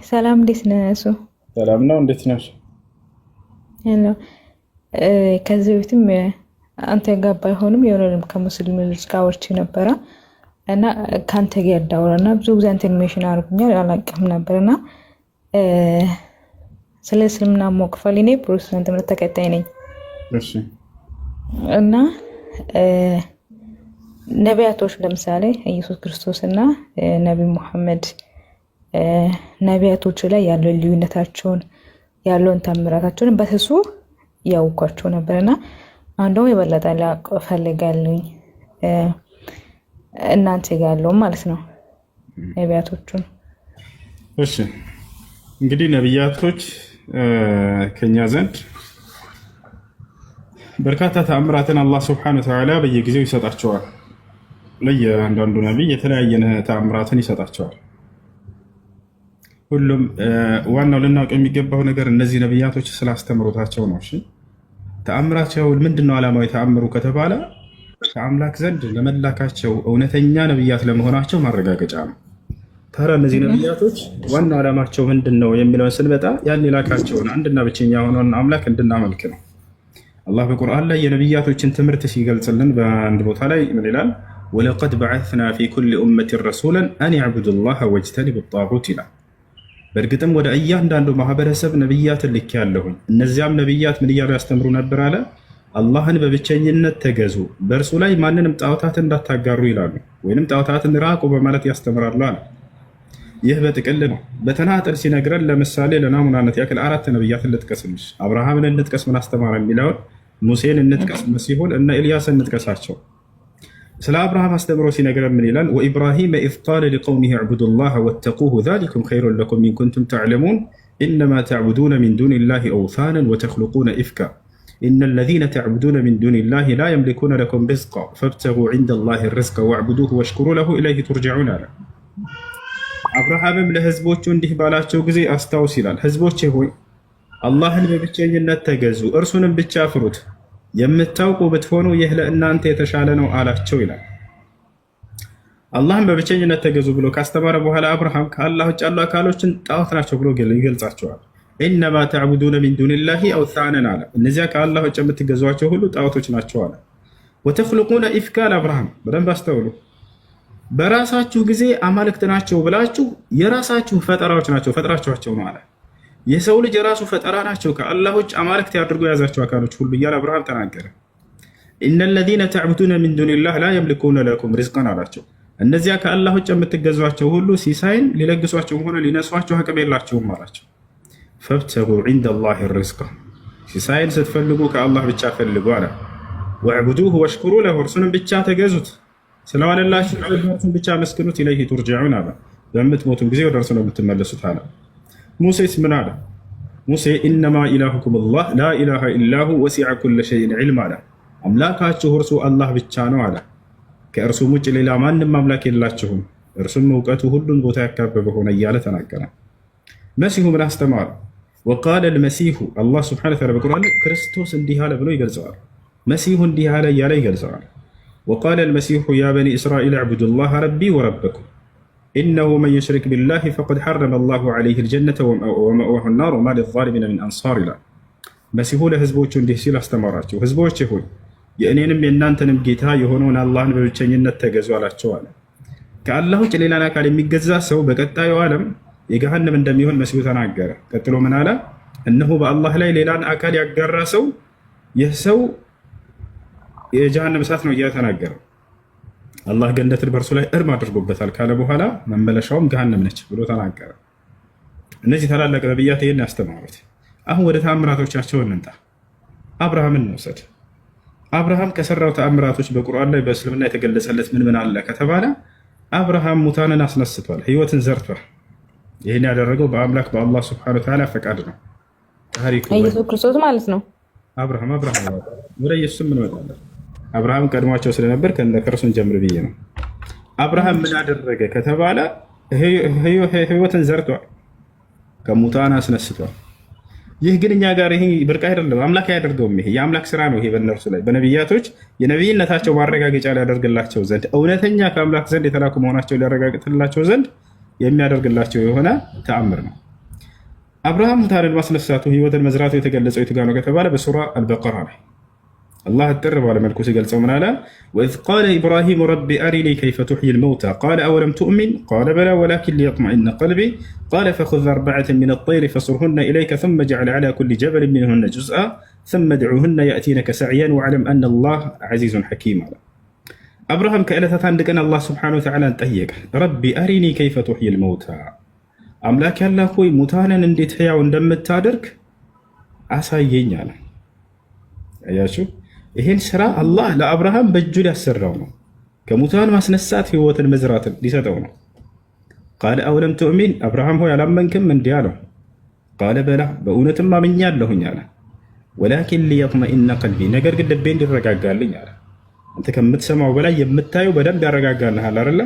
ሰላም እንዴት ነህ? እሱ ሰላም ነው። እንዴት ነሽ? ሄሎ። ከዚህ በፊትም አንተ ጋር ባይሆንም የሆነም ከሙስሊም ልጅ ጋር አውርቼ ነበረ እና ከአንተ ጋር ያዳውራና ብዙ ጊዜ ኢንፎርሜሽን አድርጉኛል አላውቅም ነበርና ስለ እስልምና ማወቅ ፈልጌ እኔ ፕሮቴስታንት እምነት ተከታይ ነኝ። እሺ። እና ነቢያቶች ለምሳሌ ኢየሱስ ክርስቶስ እና ነቢይ ሙሐመድ ነቢያቶች ላይ ያለው ልዩነታቸውን ያለውን ታምራታቸውን በስሱ ያውቋቸው ነበርና አንዱም የበለጠ ላውቅ ፈልጋለሁ እናንተ ጋር ያለው ማለት ነው ነቢያቶቹን። እሺ እንግዲህ ነቢያቶች ከኛ ዘንድ በርካታ ተአምራትን አላህ ሱብሓነሁ ወተዓላ በየጊዜው ይሰጣቸዋል። ለየአንዳንዱ ነቢይ የተለያየ ተአምራትን ይሰጣቸዋል። ሁሉም ዋናው ልናውቅ የሚገባው ነገር እነዚህ ነቢያቶች ስላስተምሮታቸው ነው። እሺ ተአምራቸው ምንድነው? ዓላማዊ ተአምሩ ከተባለ ከአምላክ ዘንድ ለመላካቸው እውነተኛ ነቢያት ለመሆናቸው ማረጋገጫ ነው። ታዲያ እነዚህ ነቢያቶች ዋናው ዓላማቸው ምንድን ነው የሚለውን ስንመጣ ያን የላካቸውን አንድና ብቸኛ የሆነውን አምላክ እንድናመልክ ነው። አላህ በቁርአን ላይ የነቢያቶችን ትምህርት ሲገልጽልን በአንድ ቦታ ላይ ምን ይላል? ወለቀድ በዐስና ፊ ኩሊ ኡመቲን ረሱላን አን ያዕቡዱ ላህ ወጅተኒቡ ጣጉት ይላል። በእርግጥም ወደ እያንዳንዱ ማህበረሰብ ነቢያትን ልኬአለሁኝ። እነዚያም ነቢያት ምን እያሉ ያስተምሩ ነበር አለ? አላህን በብቸኝነት ተገዙ፣ በእርሱ ላይ ማንንም ጣዖታትን እንዳታጋሩ ይላሉ፣ ወይንም ጣዖታትን ራቁ በማለት ያስተምራሉ አለ። ይህ በጥቅል ነው። በተናጠል ሲነግረን ለምሳሌ ለናሙናነት ያክል 4 ነቢያትን ልጥቀስልሽ። አብርሃምን እንጥቀስ ምን አስተማረ የሚለውን፣ ሙሴን እንጥቀስ ሲሆን እነ ኤልያስን እንጥቀሳቸው። ስለ አብርሃም አስተምሮ ሲነግረን ምን ይላል? ወኢብራሂመ ኢዝ ቃለ ሊቀውሚሂ እዕቡዱ ላህ ወተቁሁ ዛሊኩም ኸይሩን ለኩም ኢን ኩንቱም ተዕለሙን ኢነማ ተዕቡዱነ ሚን ዱኒላሂ አውሳነን ወተኽሉቁነ ኢፍካ ኢነ ለዚነ ተዕቡዱነ ሚን ዱኒላሂ ላ የምሊኩነ ለኩም ሪዝቃ ፈብተጉ ዒንደላሂ ሪዝቀ ወዕቡዱሁ ወሽኩሩ ለሁ ኢለይሂ ቱርጀዑን አለ። አብርሃምም ለህዝቦቹ እንዲህ ባላቸው ጊዜ አስታውስ ይላል፣ ህዝቦቼ ሆይ አላህን በብቸኝነት ተገዙ፣ እርሱንም ብቻ ፍሩት፣ የምታውቁ ብትሆኑ ይህ ለእናንተ የተሻለ ነው አላቸው ይላል። አላህን በብቸኝነት ተገዙ ብሎ ካስተማረ በኋላ አብርሃም ከአላህ ውጭ ያሉ አካሎችን ጣዖት ናቸው ብሎ ይገልጻቸዋል። ኢነማ ተዕቡዱነ ሚን ዱኒላሂ አውሳነን አለ። እነዚያ ከአላህ ውጭ የምትገዟቸው ሁሉ ጣዖቶች ናቸው አለ። ወተኽሉቁነ ኢፍካን አብርሃም በደንብ አስተውሉ። በራሳችሁ ጊዜ አማልክት ናቸው ብላችሁ የራሳችሁ ፈጠራዎች ናቸው ፈጥራችኋቸው ነው አለ። የሰው ልጅ የራሱ ፈጠራ ናቸው ከአላህ ውጭ አማልክት ያድርጎ የያዛቸው አካሎች ሁሉ እያለ አብርሃም ተናገረ። ኢነ ለዚነ ተዕቡዱነ ሚን ዱኒላህ ላ የምሊኩነ ለኩም ሪዝቀን አላቸው። እነዚያ ከአላህ ውጭ የምትገዟቸው ሁሉ ሲሳይን ሊለግሷቸውም ሆነ ሊነሷቸው አቅም የላቸውም አላቸው። ፈብተጉ ዒንደላሂ ሪዝቀ፣ ሲሳይን ስትፈልጉ ከአላህ ብቻ ፈልጉ አለ። ወዕቡዱሁ ወሽኩሩ ለሁ፣ እርሱንም ብቻ ተገዙት፣ ስለዋለላችሁ እርሱን ብቻ መስክኑት፣ ኢለይሂ ቱርጀዑን አለ። በምትሞቱም ጊዜ ወደ እርሱ ነው የምትመለሱት አለ። ሙሴስ ምን አለ? ሙሴ ኢነማ ኢላሁኩም ላህ ላ ኢላሃ ኢላሁ ወሲዐ ኩለ ሸይን ዒልም አለ። አምላካችሁ እርሱ አላህ ብቻ ነው አለ። ከእርሱም ውጭ ሌላ ማንም አምላክ የላችሁም፣ እርሱም እውቀቱ ሁሉን ቦታ ያካበበ ሆነ እያለ ተናገረ። መሲሁ ምን አስተማረ? ወቃለ ልመሲሁ፣ አላህ ስብሐነሁ ወተዓላ በቁርአን ክርስቶስ እንዲህ አለ ብሎ ይገልጸዋል። መሲሁ እንዲህ አለ እያለ ይገልጸዋል። ወቃለ ልመሲሁ ያ በኒ እስራኤል ዕቡዱ ላህ ረቢ ወረበኩም ኢነሁ መን ዩሽሪክ ቢላሂ ፈቀድ ሐረመ ላሁ ዐለይሂ ልጀነተ ወመእዋሁ ናር ወማ ሊዛሊሚነ ሚን አንሳር ይላል። መሲሁ ለህዝቦቹ እንዲህ ሲል አስተማራቸው፣ ህዝቦች ሆይ የእኔንም የእናንተንም ጌታ የሆነውን አላህን በብቸኝነት ተገዙ አላቸው አለ። ከአላህ ውጭ ሌላን አካል የሚገዛ ሰው በቀጣዩ ዓለም የገሃነም እንደሚሆን መሲሁ ተናገረ። ቀጥሎ ምን አለ? እነሆ በአላህ ላይ ሌላን አካል ያጋራ ሰው ይህ ሰው የጀሃነም እሳት ነው እያለ ተናገረ። አላህ ገነትን በእርሱ ላይ እርም አድርጎበታል ካለ በኋላ መመለሻውም ገሃነም ነች ብሎ ተናገረ። እነዚህ ታላላቅ ነቢያት ይህን ያስተማሩት። አሁን ወደ ተአምራቶቻቸው እንምጣ። አብርሃምን እንውሰድ። አብርሃም ከሰራው ተአምራቶች በቁርአን ላይ በእስልምና የተገለጸለት ምን ምን አለ ከተባለ አብርሃም ሙታንን አስነስቷል፣ ህይወትን ዘርቷል። ይህን ያደረገው በአምላክ በአላህ ስብሐነሁ ወተዓላ ፈቃድ ነው። ታሪኩ ኢየሱስ ክርስቶስ ማለት ነው። አብርሃም ወደ ኢየሱስም እንመጣለን። አብርሃም ቀድሟቸው ስለነበር ከእርሱን ጀምር ብዬ ነው። አብርሃም ምን አደረገ ከተባለ ህይወትን ዘርቷል፣ ከሙታን አስነስቷል። ይህ ግን እኛ ጋር ይሄ ብርቅ አይደለም፣ አምላክ አያደርገውም። ይሄ የአምላክ ስራ ነው። ይሄ በእነርሱ ላይ በነቢያቶች የነቢይነታቸው ማረጋገጫ ሊያደርግላቸው ዘንድ እውነተኛ ከአምላክ ዘንድ የተላኩ መሆናቸው ሊያረጋግጥላቸው ዘንድ የሚያደርግላቸው የሆነ ተአምር ነው። አብርሃም ሙታንን ማስነሳቱ ህይወትን መዝራቱ የተገለጸው የቱ ጋር ነው ከተባለ በሱራ አልበቀራ ላይ አላህ አጥር ባለ መልኩ ሲገልጸው ምን አለ? ወኢዝ ቃለ ኢብራሂሙ ረቢ አሪኒ ከይፈ ቱሕይል መውታ ቃለ አወለም ቱእሚን ቃለ በላ ወላኪን ሊየጥመኢነ ቀልቢ ቃለ ፈኹዝ አርበዐተን ሚነ ጠይሪ ፈሱርሁነ ኢለይከ ثመ ጀዕል ዐላ ኩሊ ጀበልን ሚንሁነ ጁዝአ ثመ ድዑሁነ የእቲነከ ሰዕየን ወዕለም አነ አላህ ዐዚዙን ሐኪም አለ። አብርሃም ከዕለታት አንድ ቀን አላህ ስብሓነሁ ወተዓላን ጠየቀ። ረቢ አሪኒ ከይፈ ቱሕይል መውታ፣ አምላክ ያላህ ሆይ ሙታንን እንዴት ሕያው እንደምታደርግ አሳየኝ አለ። አያችሁ፣ ይህን ስራ አላህ ለአብርሃም በእጁ ሊያሰራው ነው። ከሙታን ማስነሳት ህይወትን መዝራትን ሊሰጠው ነው። ቃለ አውለም ትእሚን፣ አብርሃም ሆይ አላመንክም? እንዲህ አለው። ቃለ በላ፣ በእውነትም አምኛለሁኝ አለ። ወላኪን ሊየጥመኢነ ቀልቢ፣ ነገር ግን ልቤ እንዲረጋጋልኝ አለ። አንተ ከምትሰማው በላይ የምታየው በደንብ ያረጋጋልሃል አይደለ?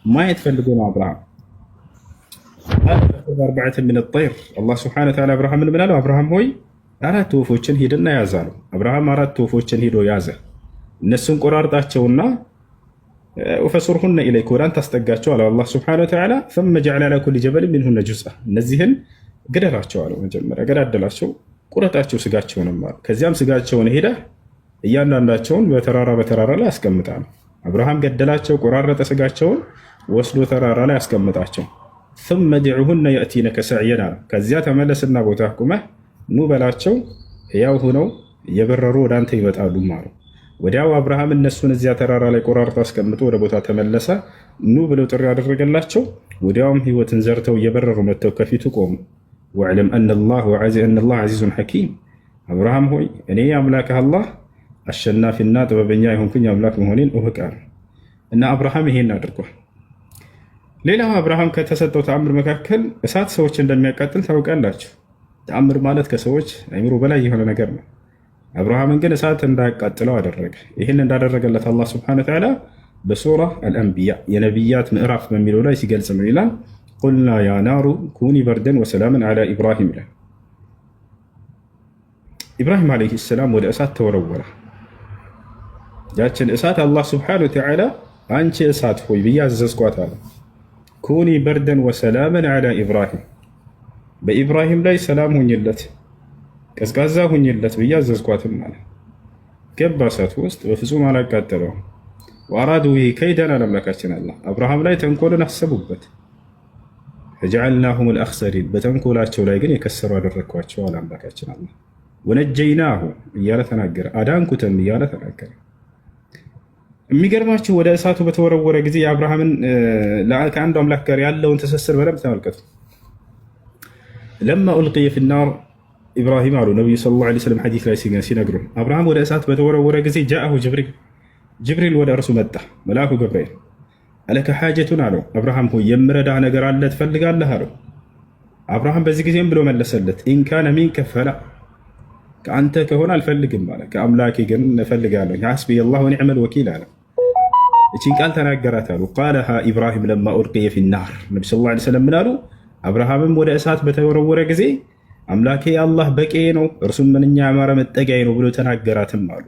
ማየት ፈልጎ ነው አብርሃም። አርበዐተን ሚነ ጠይር፣ አላህ ሱብሓነሁ ወተዓላ አብርሃምን ምን አለው? አብርሃም ሆይ 4 ወፎችን ሂድና ያዝ አለው። አብርሃም 4 ወፎችን ሂዶ ያዘ። እነሱን ቆራርጣቸውና ፈሱርሁነ ኢለይከ፣ ወደ አንተ አስጠጋቸው አለው አላህ ሱብሓነሁ ወተዓላ። ثم جعل على كل جبل منهن جزءا፣ እነዚህን ግደላቸው አለው። መጀመሪያ ገዳደላቸው፣ ቁረጣቸው ስጋቸውንም አለ። ከዚያም ስጋቸውን ሄደ እያንዳንዳቸውን በተራራ ላይ አስቀምጣ ነው። አብርሃም ገደላቸው፣ ቆራረጠ፣ ስጋቸውን ወስዶ ተራራ ላይ አስቀምጣቸው። ثم دعوهن يأتينك سعيا፣ ከዚያ ተመለስና ቦታ ቁመህ ኑ በላቸው ሕያው ሆነው እየበረሩ ወደ አንተ ይመጣሉ ማሩ። ወዲያው አብርሃም እነሱን እዚያ ተራራ ላይ ቆራርጦ አስቀምጦ ወደ ቦታ ተመለሰ። ኑ ብለው ጥሪ ያደረገላቸው። ወዲያውም ህይወትን ዘርተው እየበረሩ መጥተው ከፊቱ ቆሙ። ወዕለም አነ አላህ ዐዚዙን ሐኪም፣ አብርሃም ሆይ እኔ አምላክህ አላህ አሸናፊና ጥበበኛ የሆንኩኝ አምላክ መሆኔን እወቃለሁ። እና አብርሃም ይሄን አድርጓል። ሌላው አብርሃም ከተሰጠው ተአምር መካከል እሳት ሰዎች እንደሚያቃጥል ታውቃላችሁ። ተአምር ማለት ከሰዎች አይምሮ በላይ የሆነ ነገር ነው። አብርሃምን ግን እሳት እንዳያቃጥለው አደረገ። ይህን እንዳደረገለት አላህ ስብሐነሁ ወተዓላ በሱራ አልአንቢያ የነቢያት ምዕራፍ በሚለው ላይ ሲገልጽ ምን ይላል? ቁልና ያ ናሩ ኩኒ በርደን ወሰላምን ዐላ ኢብራሂም ይላል። ኢብራሂም ዓለይሂ ሰላም ወደ እሳት ተወረወረ። ያችን እሳት አላህ ስብሐነሁ ወተዓላ አንቺ እሳት ሆይ ብዬ አዘዝኳት አለ። ኩኒ በርደን ወሰላምን ዐላ ኢብራሂም፣ በኢብራሂም ላይ ሰላም ሁኝለት ቀዝቃዛ ሁኝለት ብዬ አዘዝኳትም አለ። ገባ እሳት ውስጥ በፍጹም አላቃጠለውም። ወአራዱ ቢሂ ከይደን አምላካችን አላህ አብርሃም ላይ ተንኮልን አሰቡበት። ፈጀዐልናሁም አልአኽሰሪን፣ በተንኮላቸው ላይ ግን የከሰሩ አደረግኳቸው አለ አምላካችን አላህ። ወነጀይናሁ እያለ ተናገረ፣ አዳንኩትም እያለ ተናገረ። የሚገርማችሁ ወደ እሳቱ በተወረወረ ጊዜ የአብርሃምን ከአንዱ አምላክ ጋር ያለውን ትስስር በደንብ ተመልከቱ። ለማ ኡልቂየ ፊናር ኢብራሂም አሉ ነቢዩ ሰለላሁ ዐለይሂ ወሰለም ሐዲስ ላይ ሲነግሩ፣ አብርሃም ወደ እሳት በተወረወረ ጊዜ ጃአሁ ጅብሪል ወደ እርሱ መጣ። መልአኩ ገብርኤል አለከ ሓጀቱን አለው። አብርሃም ሆይ የምረዳህ ነገር አለ ትፈልጋለህ አለው። አብርሃም በዚህ ጊዜም ብሎ መለሰለት፣ ኢንካነ ሚንከ ፈላ፣ ከአንተ ከሆነ አልፈልግም አለ። ከአምላኬ ግን እፈልጋለሁ። ሐስቢየ አላህ ወኒዕመል ወኪል አለ። እቺን ቃል ተናገራት አሉ። ቃለሃ ኢብራሂም ለማ ኡልቂየ ፊናር፣ ነቢ ሰለላሁ ዐለይሂ ወሰለም ምን አሉ? አብርሃምም ወደ እሳት በተወረወረ ጊዜ አምላኬ አላህ በቂ ነው፣ እርሱም ምንኛ ያማረ መጠጊያዬ ነው ብሎ ተናገራትም አሉ።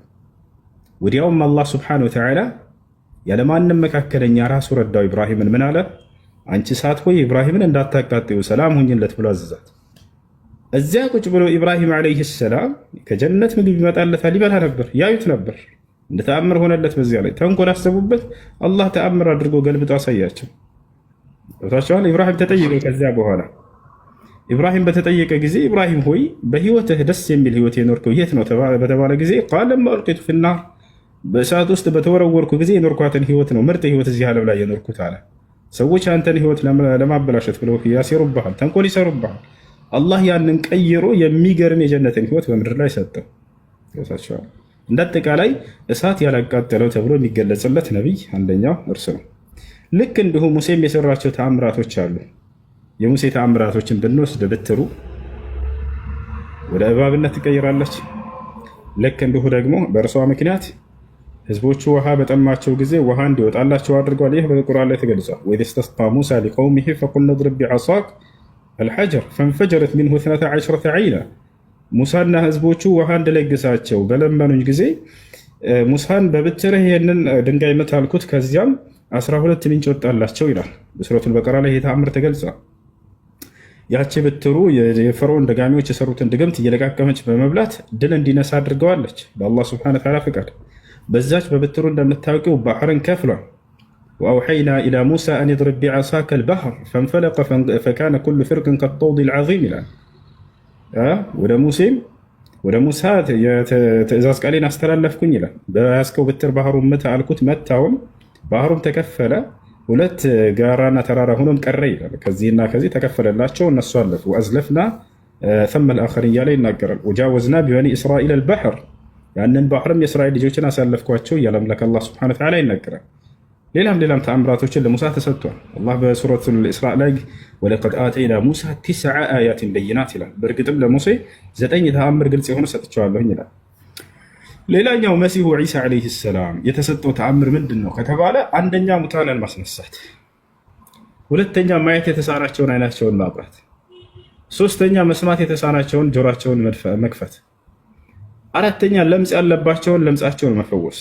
ወዲያውም አላህ ሱብሓነሁ ወተዓላ ያለማንም መካከለኛ ራሱ ረዳው ኢብራሂምን ምን አለ? አንቺ እሳት ሆይ ኢብራሂምን እንዳታቃጥዩ ሰላም ሁኝለት ብሎ አዘዛት። እዚያ ቁጭ ብሎ ኢብራሂም ዓለይሂ ሰላም ከጀነት ምግብ ይመጣለታል፣ ይበላ ነበር፣ ያዩት ነበር። እንደ ተአምር ሆነለት። በዚያ ላይ ተንኮል አሰቡበት፣ አላህ ተአምር አድርጎ ገልብጦ አሳያቸው። ቦታቸዋል። ኢብራሂም ተጠየቀ። ከዚያ በኋላ ኢብራሂም በተጠየቀ ጊዜ ኢብራሂም ሆይ በህይወትህ ደስ የሚል ህይወት የኖርከው የት ነው በተባለ ጊዜ ቃለ ለማ ኡልቂቱ ፊናር፣ በእሳት ውስጥ በተወረወርኩ ጊዜ የኖርኳትን ህይወት ነው ምርጥ ህይወት እዚህ ዓለም ላይ የኖርኩት አለ። ሰዎች አንተን ህይወት ለማበላሸት ብለው ያሴሩብሃል፣ ተንኮል ይሰሩብሃል። አላህ ያንን ቀይሮ የሚገርም የጀነትን ህይወት በምድር ላይ ሰጠው። ቦታቸዋል። እንዳጠቃላይ እሳት ያላቃጠለው ተብሎ የሚገለጽለት ነቢይ አንደኛው እርሱ ነው። ልክ እንዲሁ ሙሴም የሰራቸው ተአምራቶች አሉ። የሙሴ ተአምራቶችን ብንወስድ ብትሩ ወደ እባብነት ትቀይራለች። ልክ እንዲሁ ደግሞ በእርሷ ምክንያት ህዝቦቹ ውሃ በጠማቸው ጊዜ ውሃ እንዲወጣላቸው አድርገዋል። ይህ በቁርአን ላይ ተገልጿል። ወኢዝ ኢስተስቃ ሙሳ ሊቀውሚሂ ፈቁልና እድሪብ ቢዐሳክ አልሐጀር ፈንፈጀረት ሚንሁ ኢስነታ ዐሽረተ ዐይና። ሙሳና ህዝቦቹ ውሃ እንድለግሳቸው በለመኑኝ ጊዜ ሙሳን በብትርህ ይህንን ድንጋይ ምታ አልኩት፣ ከዚያም 12 ምንጭ ወጣላቸው ይላል በሱረቱል በቀራ ላይ። ይህ ተአምር ተገልጿል። ያቺ በትሩ የፈርዖን ደጋሚዎች የሰሩትን ድግምት እየለቃቀመች በመብላት ድል እንዲነሳ አድርገዋለች በአላህ ሱብሓነሁ ወተዓላ ፍቃድ። በዛች በበትሩ እንደምታውቂው ባህርን ከፍሏል። ወአውሐይና ኢላ ሙሳ አን ድሪብ ቢዓሳከ ልባህር ፈንፈለቀ ፈካነ ኩሉ ፍርቅን ከጠውድ ልዓዚም ይላል። ወደ ሙሳ የትእዛዝ ቃሌን አስተላለፍኩኝ ይላል። በያዝከው በትር ባህሩን ምታ አልኩት፣ መታውም፣ ባህሩም ተከፈለ፣ ሁለት ጋራና ተራራ ሆኖም ቀረ ይላል። ከዚህና ከዚህ ተከፈለላቸው፣ እነሱ አለፉ። ወአዝለፍና ثم الآخرين እያለ ይናገራል። ወጃወዝና ቢበኒ እስራኤል አልባሕር ያንን ባህርም የእስራኤል ልጆችን አሳለፍኳቸው እያለ አምላክ አላህ ሱብሓነሁ ወተዓላ ይናገራል። ሌላም ተአምራቶችን ለሙሳ ተሰጥቷል። አላህ በሱረቱል ኢስራእ ላይ ወለቀድ አተይና ሙሳ 9 አያትን በይናት ይላል። በእርግጥም ለሙሴ 9 ተአምር ግልጽ የሆኑ ሰጥቼዋለሁኝ ይላል። ሌላኛው መሲሁ ዒሳ ዓለይሂ ሰላም የተሰጠው ተአምር ምንድን ነው ከተባለ፣ አንደኛ ሙታንን ማስነሳት፣ ሁለተኛ ማየት የተሳናቸውን አይናቸውን ማብራት፣ ሶስተኛ መስማት የተሳናቸውን ጆሯቸውን መክፈት፣ አራተኛ ለምጽ ያለባቸውን ለምጻቸውን መፈወስ፣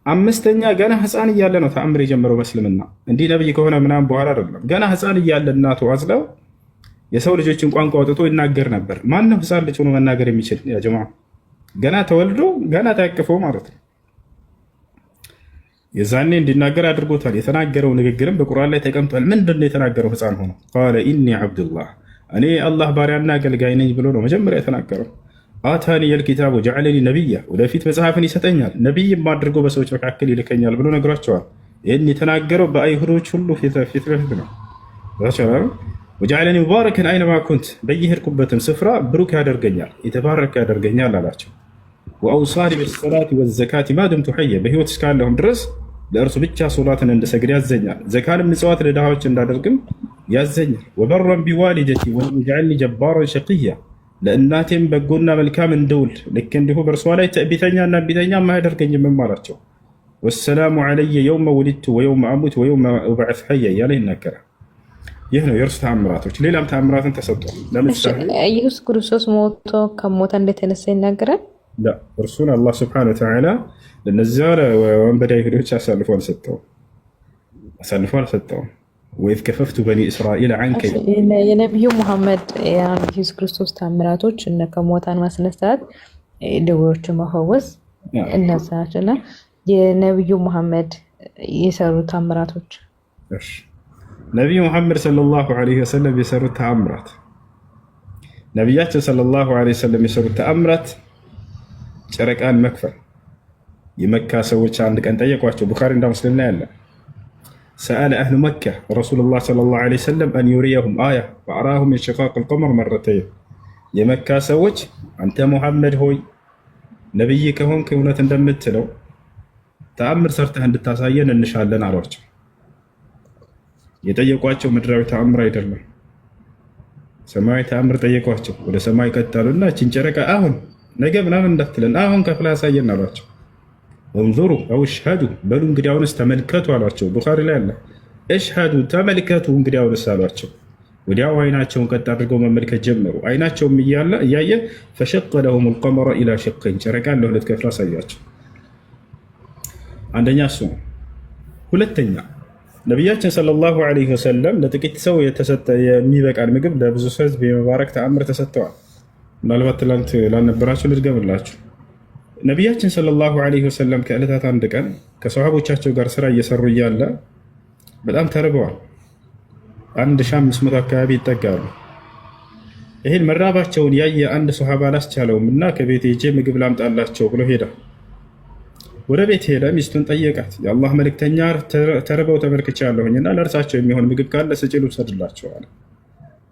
አምስተኛ ገና ህፃን እያለ ነው ተአምር የጀመረው በእስልምና። እንዲህ ነብይ ከሆነ ምናምን በኋላ አይደለም። ገና ህፃን እያለ እናቱ አዝለው የሰው ልጆችን ቋንቋ አውጥቶ ይናገር ነበር። ማንም ህፃን ልጅ ሆኖ መናገር የሚችል ያ ጀማዓ? ገና ተወልዶ ገና ታቅፎ ማለት ነው። የዛኔ እንዲናገር አድርጎታል። የተናገረው ንግግርም በቁርአን ላይ ተቀምጧል። ምንድን ነው የተናገረው? ህፃን ሆኖ ቃለ ኢኒ ዓብዱላህ እኔ አላህ ባሪያና አገልጋይ ነኝ ብሎ ነው መጀመሪያ የተናገረው። አታኒ የልኪታብ ወጀዐለኒ ነቢያ ወደፊት መጽሐፍን ይሰጠኛል ነቢይም አድርጎ በሰዎች መካከል ይልከኛል ብሎ ነግሯቸዋል። ይህን የተናገረው በአይሁዶች ሁሉ ፊት ለፊት ነው። ወጀዐለኒ ሙባረከን አይነማ ኩንት በየሄድኩበትም ስፍራ ብሩክ ያደርገኛል የተባረከ ያደርገኛል አላቸው። ወአውሳኒ ቢሰላቲ ወዘካቲ ማ ዱምቱ ሐየ በህይወት እስካለሁም ድረስ ለእርሱ ብቻ ሶላትን እንድሰግድ ያዘኛል። ዘካንም ምጽዋት ለድሃዎች እንዳደርግም ያዘኛል። ወበረን ቢዋሊደቲ ወለም የጅዐልኒ ጀባራን ሸቂያ ለእናቴም በጎና መልካም እንደውል ልክ እንዲሁ በእርሷ ላይ ትዕቢተኛና እምቢተኛ አያደርገኝም አላቸው። ወሰላሙ ዐለየ የውመ ውሊድቱ ወየውመ አሙት ወየውመ ኡብዐስ ሐያ እያለ ይናገራል። ይህ ነው የእርሱ ተአምራቶች። ሌላም ተአምራትን ተሰጥቷል። ለምሳሌ ኢየሱስ ክርስቶስ ሞቶ ከሞተ እንደተነሳ ይናገራል። እርሱን አላህ ስብሐነሁ ወተዓላ ለነዚያ ወንበዴ አይሁዶች አሳልፎ አልሰጠውም። ወኢዝ ከፈፍቱ በኒ እስራኤል ዐንከ የነቢዩ ሙሐመድ ኢየሱስ ክርስቶስ ተአምራቶች እነ ከሞታን ማስነሳት፣ ደዌዎችን መፈወስ እነዛ ናቸው እና የነቢዩ ሙሐመድ የሰሩ ተአምራቶች ነቢዩ ሙሐመድ ሰለላሁ ዐለይሂ ወሰለም የሰሩት ተአምራት ነቢያችን ሰለላሁ ዐለይሂ ወሰለም የሰሩት ተአምራት ጨረቃን መክፈል። የመካ ሰዎች አንድ ቀን ጠየቋቸው። ቡኻሪ እና ሙስሊም ላይ ያለ ሰአለ አህሉ መካ ረሱሉላህ ሰለላሁ ዐለይሂ ወሰለም አን ዩሪየሁም አያ ፈአራሁም እንሽቃቀል ቀመር መረተይን። የመካ ሰዎች አንተ ሙሐመድ ሆይ ነቢይ ከሆንክ እውነት እንደምትለው ተአምር ሰርተህ እንድታሳየን እንሻለን አሏቸው። የጠየቋቸው ምድራዊ ተአምር አይደለም፣ ሰማያዊ ተአምር ጠየቋቸው። ወደ ሰማይ ቀጣሉና እችን ጨረቃ አሁን ነገ ምናምን እንዳትለን አሁን ከፍላ ያሳየን አሏቸው። እንዙሩ አው እሽሃዱ በሉ እንግዲያውንስ ተመልከቱ አሏቸው። ቡኻሪ ላይ አለ እሽሃዱ ተመልከቱ እንግዲያውንስ አሏቸው። ወዲያው አይናቸውን ቀጥ አድርገው መመልከት ጀመሩ። አይናቸውም እያየ ፈሸቀ ለሁም ልቀመረ ኢላ ሸቀኝ ጨረቃን ለሁለት ከፍላ አሳያቸው። አንደኛ እሱ ነው። ሁለተኛ ነቢያችን ሰለላሁ ዐለይሂ ወሰለም ለጥቂት ሰው የተሰጠ የሚበቃን ምግብ ለብዙ ህዝብ የመባረክ ተአምር ተሰጥተዋል። ምናልባት ትላንት ላልነበራችሁ ልድገምላችሁ። ነቢያችን ሰለላሁ ዐለይሂ ወሰለም ከዕለታት አንድ ቀን ከሰሃቦቻቸው ጋር ስራ እየሰሩ እያለ በጣም ተርበዋል። 1500 አካባቢ ይጠጋሉ። ይህን መራባቸውን ያየ አንድ ሰሃባ አላስቻለውም እና ከቤት ሄጄ ምግብ ላምጣላቸው ብሎ ሄደ። ወደ ቤት ሄደ። ሚስቱን ጠየቃት። የአላህ መልእክተኛ ተርበው ተመልክቻለሁኝና ለእርሳቸው የሚሆን ምግብ ካለ ስጪ ልውሰድላቸው አለ።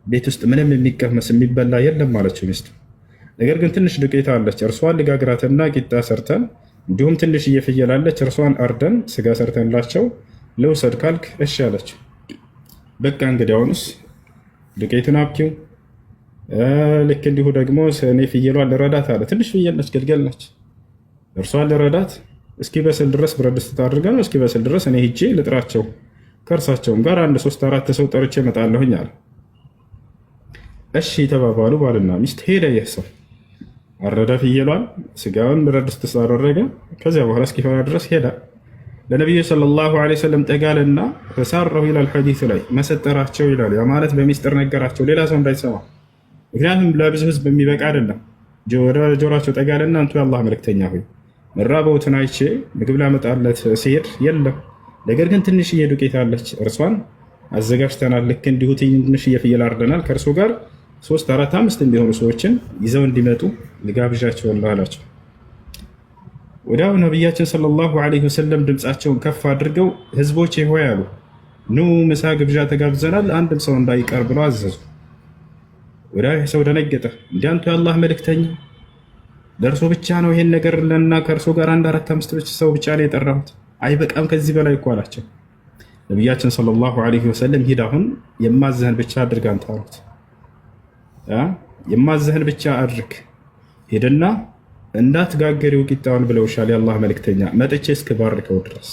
ቤት ውስጥ ምንም የሚቀመስ የሚበላ የለም አለችው ሚስቱ። ነገር ግን ትንሽ ዱቄት አለች፣ እርሷን ልጋግራትና ቂጣ ሰርተን እንዲሁም ትንሽ ፍየል አለች፣ እርሷን አርደን ስጋ ሰርተንላቸው ልውሰድ ካልክ እሺ አለችው። በቃ እንግዲያውንስ ዱቄቱን አብኪው፣ ልክ እንዲሁ ደግሞ እኔ ፍየሏን ልረዳት አለ። ትንሽ ፍየል ነች፣ ግልገል ነች። እርሷን ልረዳት እስኪ በስል ድረስ ብረት ድስት አድርገን እስኪ በስል ድረስ እኔ ሂጄ ልጥራቸው፣ ከእርሳቸውም ጋር 1 3 4 ሰው ጠርቼ እመጣለሁኝ አለ። እሺ ተባባሉ። ባልና ሚስት ሄደ። ይህ ሰው አረደ ፍየሏን፣ ስጋውን ብረት ድስት አደረገ። ከዚያ በኋላ እስኪፈላ ድረስ ሄደ። ለነቢዩ ሰለላሁ ዐለይሂ ወሰለም ጠጋልና ፈሳረሁ ይላል ሐዲሱ ላይ መሰጠራቸው ይላል። ያ ማለት በሚስጥር ነገራቸው ሌላ ሰው እንዳይሰማ። ምክንያቱም ለብዙ ህዝብ የሚበቃ አይደለም። ጆሯቸው ጠጋልና አንቱ የአላህ መልእክተኛ ሆይ መራበውትን አይቼ ምግብ ላመጣለት ሲሄድ የለም፣ ነገር ግን ትንሽዬ ዱቄት አለች፣ እርሷን አዘጋጅተናል። ልክ እንዲሁ ትንሽዬ ፍየል አርደናል። ከእርሱ ጋር 3፣ 4፣ 5 የሚሆኑ ሰዎችን ይዘው እንዲመጡ ልጋብዣቸው አላቸው። ወዲያው ነቢያችን ሰለላሁ ዐለይሂ ወሰለም ድምፃቸውን ከፍ አድርገው ህዝቦቼ ሆይ አሉ፣ ኑ ምሳ ግብዣ ተጋብዘናል፣ አንድም ሰው እንዳይቀር ብለው አዘዙ። ወዲያው ሰው ደነገጠ። እንደ አንቱ የአላህ መልእክተኛ ለእርሶ ብቻ ነው ይሄን ነገር ለና ከእርሶ ጋር 1፣ 4፣ 5 ሰው ብቻ ነው የጠራሁት፣ አይበቃም ከዚህ በላይ እኮ አላቸው። ነቢያችን ሰለላሁ ዐለይሂ ወሰለም ሂድ አሁን የማዘህን ብቻ አድርግ አንተ አሉት። የማዘህን ብቻ አድርግ፣ ሄደና እንዳትጋገሪው ቂጣውን ብለውሻል የአላህ መልእክተኛ፣ መጥቼ እስክባርከው ድረስ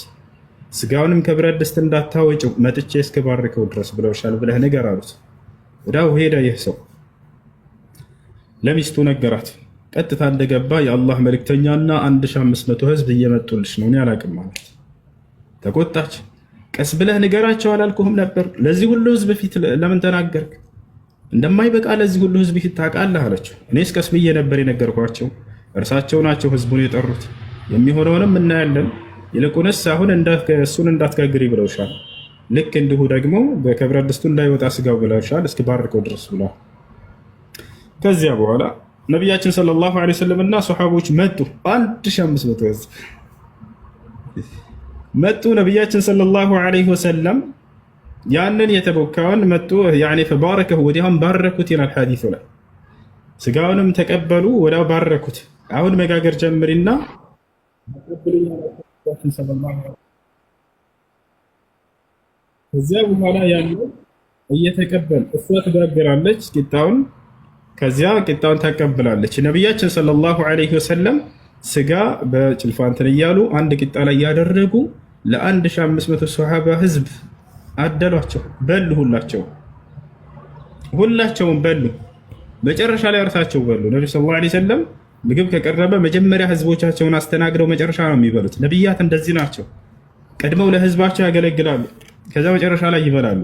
ስጋውንም ከብረት ድስት እንዳታወጭው መጥቼ እስክባርከው ድረስ ብለውሻል ብለህ ንገር አሉት። ወዲያው ሄደ። ይህ ሰው ለሚስቱ ነገራት። ቀጥታ እንደገባ የአላህ መልእክተኛና 1500 ህዝብ እየመጡልሽ ነው እኔ አላቅም ማለት ተቆጣች። ቀስ ብለህ ንገራቸው አላልኩህም ነበር? ለዚህ ሁሉ ህዝብ ፊት ለምን ተናገርክ? እንደማይበቃ ለዚህ ሁሉ ህዝብ ፊት ታውቃለህ አለችው። እኔስ ቀስ ብዬ ነበር የነገርኳቸው፣ እርሳቸው ናቸው ህዝቡን የጠሩት፣ የሚሆነውንም እናያለን። ይልቁንስ አሁን እሱን እንዳትጋግሪ ብለውሻል፣ ልክ እንዲሁ ደግሞ ከብረት ድስቱ እንዳይወጣ ስጋው ብለውሻል፣ እስኪባርከው ድረስ ብሏል። ከዚያ በኋላ ነቢያችን ሰለላሁ ዐለይሂ ወሰለም እና ሶሐቦች መጡ። 1500 ህዝብ መጡ። ነቢያችን ሰለላሁ ዐለይሂ ወሰለም ያንን የተቦካውን መጡ። ፈባረከሁ ወዲያውም ባረኩት ይላል ሐዲሱ ላይ። ስጋውንም ተቀበሉ፣ ወዲያው ባረኩት። አሁን መጋገር ጀምሪና ከዚያ በኋላ ያለው እየተቀበል እሷ ትጋግራለች ቂጣውን፣ ከዚያ ቂጣውን ታቀብላለች። ነቢያችን ሰለላሁ ዐለይሂ ወሰለም ስጋ በጭልፋ እንትን እያሉ አንድ ቂጣ ላይ ያደረጉ ለ1500 ሶሐባ ህዝብ አደሏቸው፣ በሉ። ሁላቸውም በሉ። መጨረሻ ላይ እርሳቸው በሉ። ነቢ ሰለላሁ ዐለይሂ ወሰለም ምግብ ከቀረበ መጀመሪያ ህዝቦቻቸውን አስተናግደው መጨረሻ ነው የሚበሉት። ነቢያት እንደዚህ ናቸው። ቀድመው ለህዝባቸው ያገለግላሉ፣ ከዛ መጨረሻ ላይ ይበላሉ።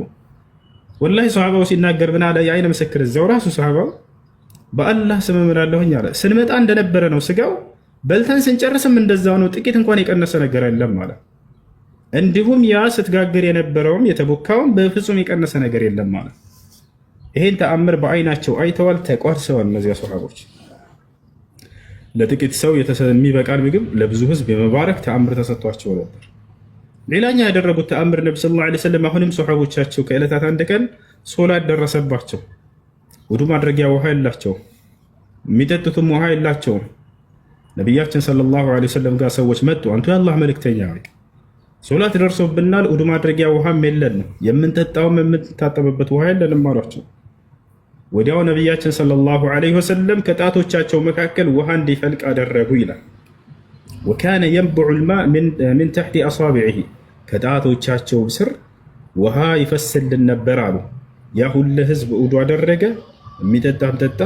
ወላሂ ሶሐባው ሲናገር ምን አለ? የአይን ምስክር እዛው ራሱ ሶሐባው በአላህ ስም እምላለሁኝ አለ፣ ስንመጣ እንደነበረ ነው ስጋው፣ በልተን ስንጨርስም እንደዛው ነው፣ ጥቂት እንኳን የቀነሰ ነገር የለም ማለት። እንዲሁም ያ ስትጋግር የነበረውም የተቦካውም በፍጹም የቀነሰ ነገር የለም ማለት። ይሄን ተአምር በአይናቸው አይተዋል፣ ተቋርሰዋል። እነዚያ ሶሐቦች ለጥቂት ሰው የሚበቃን ምግብ ለብዙ ህዝብ የመባረክ ተአምር ተሰጥቷቸው ነበር። ሌላኛ ያደረጉት ተአምር ነቢ ሰለላሁ ዐለይሂ ወሰለም አሁንም ሶሐቦቻቸው ከዕለታት አንድ ቀን ሶላት ደረሰባቸው። ውዱ ማድረጊያ ውሃ የላቸውም፣ የሚጠጡትም ውሃ የላቸውም። ነቢያችን ሰለላሁ ዐለይሂ ወሰለም ጋር ሰዎች መጡ። አንቱ የአላህ መልእክተኛ ሶላት ደርሶብናል፣ ውዱ ማድረጊያ ውሃም የለንም፣ የምንጠጣውም የምንታጠብበት ውሃ የለንም አሏቸው። ወዲያው ነቢያችን ሰለላሁ ዐለይሂ ወሰለም ከጣቶቻቸው መካከል ውሃ እንዲፈልቅ አደረጉ ይላል። ወካነ የንቡዑ ልማእ ሚን ተሕቲ አሳቢዒሂ፣ ከጣቶቻቸው ስር ውሃ ይፈስልን ነበር አሉ። ያ ሁሉ ህዝብ ውዱ አደረገ፣ የሚጠጣም ጠጣ፣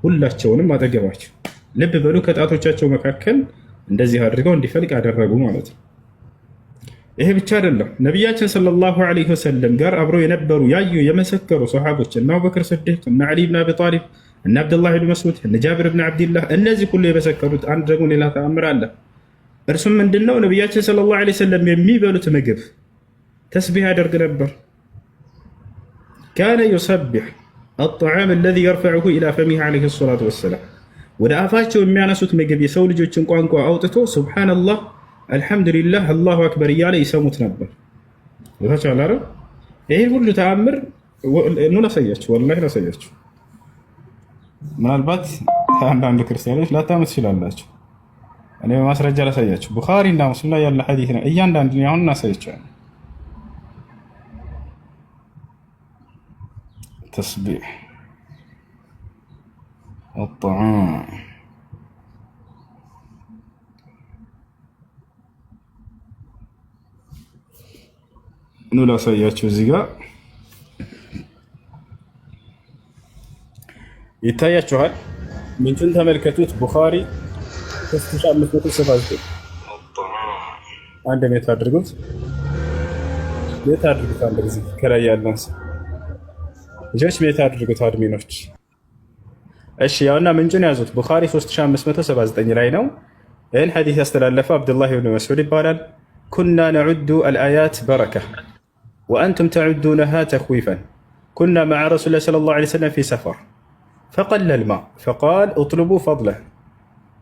ሁላቸውንም አጠገባቸው። ልብ በሉ፣ ከጣቶቻቸው መካከል እንደዚህ አድርገው እንዲፈልቅ አደረጉ ማለት ነው። ይሄ ብቻ አይደለም። ነቢያችን ሰለላሁ ዐለይሂ ወሰለም ጋር አብረው የነበሩ ያዩ የመሰከሩ ሶሐቦች እነ አቡበክር ስዲቅ፣ እነ ዓሊ ብን አቢ ጣሊብ፣ እነ አብዱላህ ብን መስዑድ፣ እነ ጃብር ብን ዓብድላህ፣ እነዚህ ሁሉ የመሰከሩት አንድ ደግሞ ሌላ ተአምር አለ። እርሱም ምንድነው? ነቢያችን ሰለላሁ ዐለይሂ ወሰለም የሚበሉት ምግብ ተስቢህ ያደርግ ነበር። ካነ ዩሰቢሕ አጣዓም አለዚ የርፈዑሁ ኢላ ፈሚሂ ዐለይሂ ሰላቱ ወሰላም፣ ወደ አፋቸው የሚያነሱት ምግብ የሰው ልጆችን ቋንቋ አውጥቶ ሱብሓነላህ፣ አልሐምዱሊላህ፣ አላሁ አክበር እያለ ይሰሙት ነበር። ታቻለ አይደል? ይሄ ሁሉ ተአምር ኑ ላሳያችሁ፣ ወላሂ ላሳያችሁ። ምናልባት አንዳንድ ክርስቲያኖች ላታምኑ ትችላላችሁ። እኔ በማስረጃ ላሳያችሁ። ቡኻሪ እና ሙስሊም ላይ ያለ ሐዲስ ነው። እያንዳንዱ አሁን እናሳያችኋለን። ተስቢሕ አጣዓም ኑ ላሳያችሁ። እዚህ ጋር ይታያችኋል። ምንጩን ተመልከቱት። ቡኻሪ 3579 አንድ ሜት አድርጉት። ሜት አድርጉት። አንድ ጊዜ ከላይ ያለን ልጆች ሜት አድርጉት አድሚኖች። እሺ ያውና ምንጩን ያዙት። ቡኻሪ 3579 ላይ ነው። ይህን ሐዲስ ያስተላለፈው አብዱላህ ብን መስዑድ ይባላል። ኩና ነዑዱ አልአያት በረካ ወአንቱም ተዑዱነሃ ተኽዊፈን ኩና መዓ ረሱሊላህ ሰለላሁ ዐለይሂ ወሰለም ፊ ሰፈር ፈቀለ ልማእ ፈቃል እጥሉቡ ፈድለህ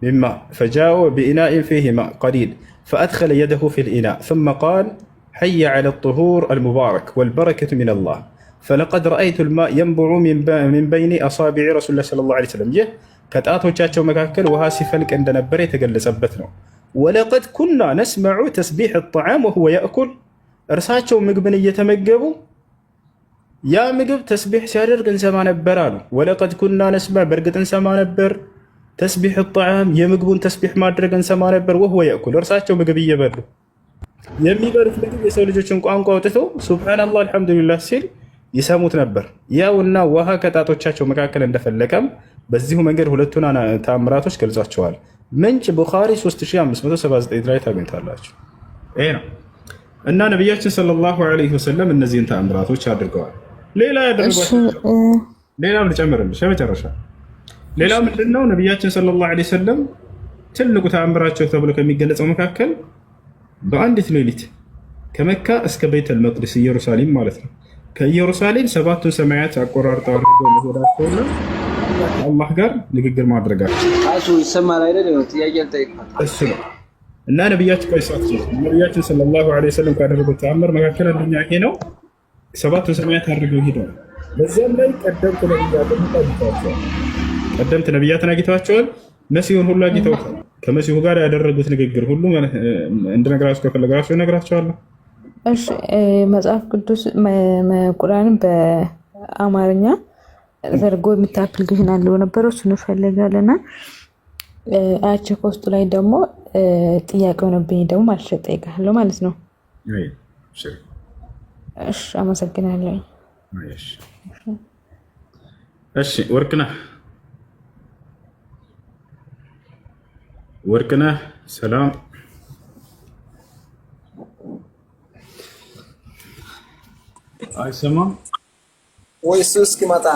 ሚን ማእ ፈጃኡ ቢኢናኢን ፊህ ማእ ቀሊል ፈአድኸለ የደሁ ፊ ልኢናእ ثመ ቃል حي على الطهور المبارك والبركة من الله فلقد رأيت الماء ينبع من بين أصابع رسول الله صلى الله عليه وسلم ይህ ከጣቶቻቸው መካከል ውሃ ሲፈልቅ እንደነበረ የተገለጸበት ነው። ወለቀድ ኩና ነስመዑ ተስቢሕ الطعام وهو يأكل እርሳቸው ምግብን እየተመገቡ ያ ምግብ ተስቢሕ ሲያደርግ እንሰማ ነበር አሉ። ወለቀድ ኩና ነስመዕ በእርግጥ እንሰማ ነበር ተስቢሕ الطعام የምግቡን ተስቢሕ ማድረግ እንሰማ ነበር وهو يأكل እርሳቸው ምግብ እየበሉ የሚበሉት ምግብ የሰው ልጆችን ቋንቋ አውጥተው ሱብሃንአላህ አልሐምዱሊላህ ሲል ይሰሙት ነበር። ያውና ውሃ ከጣቶቻቸው መካከል እንደፈለቀም በዚሁ መንገድ ሁለቱን ተአምራቶች ገልጿቸዋል። ምንጭ ቡኻሪ 3579 ላይ ታገኝታላችሁ። ይሄ ነው እና ነቢያችን ሰለላሁ ዐለይሂ ወሰለም እነዚህን ተአምራቶች አድርገዋል። ሌላ ያደረጓቸው ሌላም ልጨምርልሽ የመጨረሻ ሌላ ምንድነው? ነቢያችን ሰለላሁ ዐለይሂ ወሰለም ትልቁ ተአምራቸው ተብሎ ከሚገለጸው መካከል በአንዲት ሌሊት ከመካ እስከ ቤተል መቅደስ ኢየሩሳሌም ማለት ነው ከኢየሩሳሌም ሰባቱን ሰማያት አቆራርጠው አድርገው መሄዳቸውና ከአላህ ጋር ንግግር ማድረጋቸው ይሰማል አይደል? ጥያቄ ልጠይቅህ እሱ ነው። እና ነቢያችን ሰለላሁ ዐለይሂ ወሰለም ካደረጉት ተአምር መካከል አንደኛ ይሄ ነው። ሰባቱን ሰማያት አድርገው ሄደዋል። በዚያም ላይ ቀደምት ነቢያትን አግኝተዋቸዋል። መሲሁን ሁሉ አግኝተውታል። ከመሲሁ ጋር ያደረጉት ንግግር ሁሉ እንድነግራችሁ ከፈለጋችሁ እነግራችኋለሁ። እሺ መጽሐፍ ቅዱስ ቁርአንን በአማርኛ ዘርጎ የሚታክል ግሽን አለው ነበረው እሱን ፈልጋለና አያቸው ከውስጡ ላይ ደግሞ ጥያቄ ሆነብኝ ደግሞ ማለት ጠይቃለሁ ማለት ነው። እሺ አመሰግናለሁ። እሺ ወርቅነህ ሰላም አይሰማም ወይ? እሱ እስኪመጣ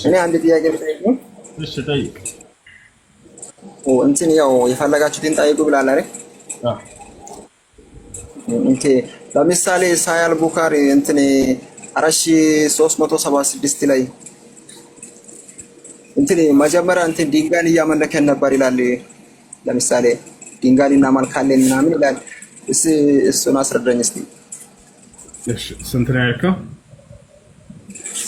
እኔ አንድ ጥያቄ ብጠይቅ ነው። እሺ ጠይቅ። እንትን ያው የፈለጋችሁትን ጠይቁ ብላል አይደል? ለምሳሌ ሳያል ቡኻሪ እንትን 4376 ላይ እንትን መጀመሪያ እንትን ድንጋይን እያመለከን ነበር ይላል። ለምሳሌ ድንጋይን እናመልካለን ምናምን ይላል። እሱን አስረዳኝ እስቲ። እሺ ስንት ነው ያልከው?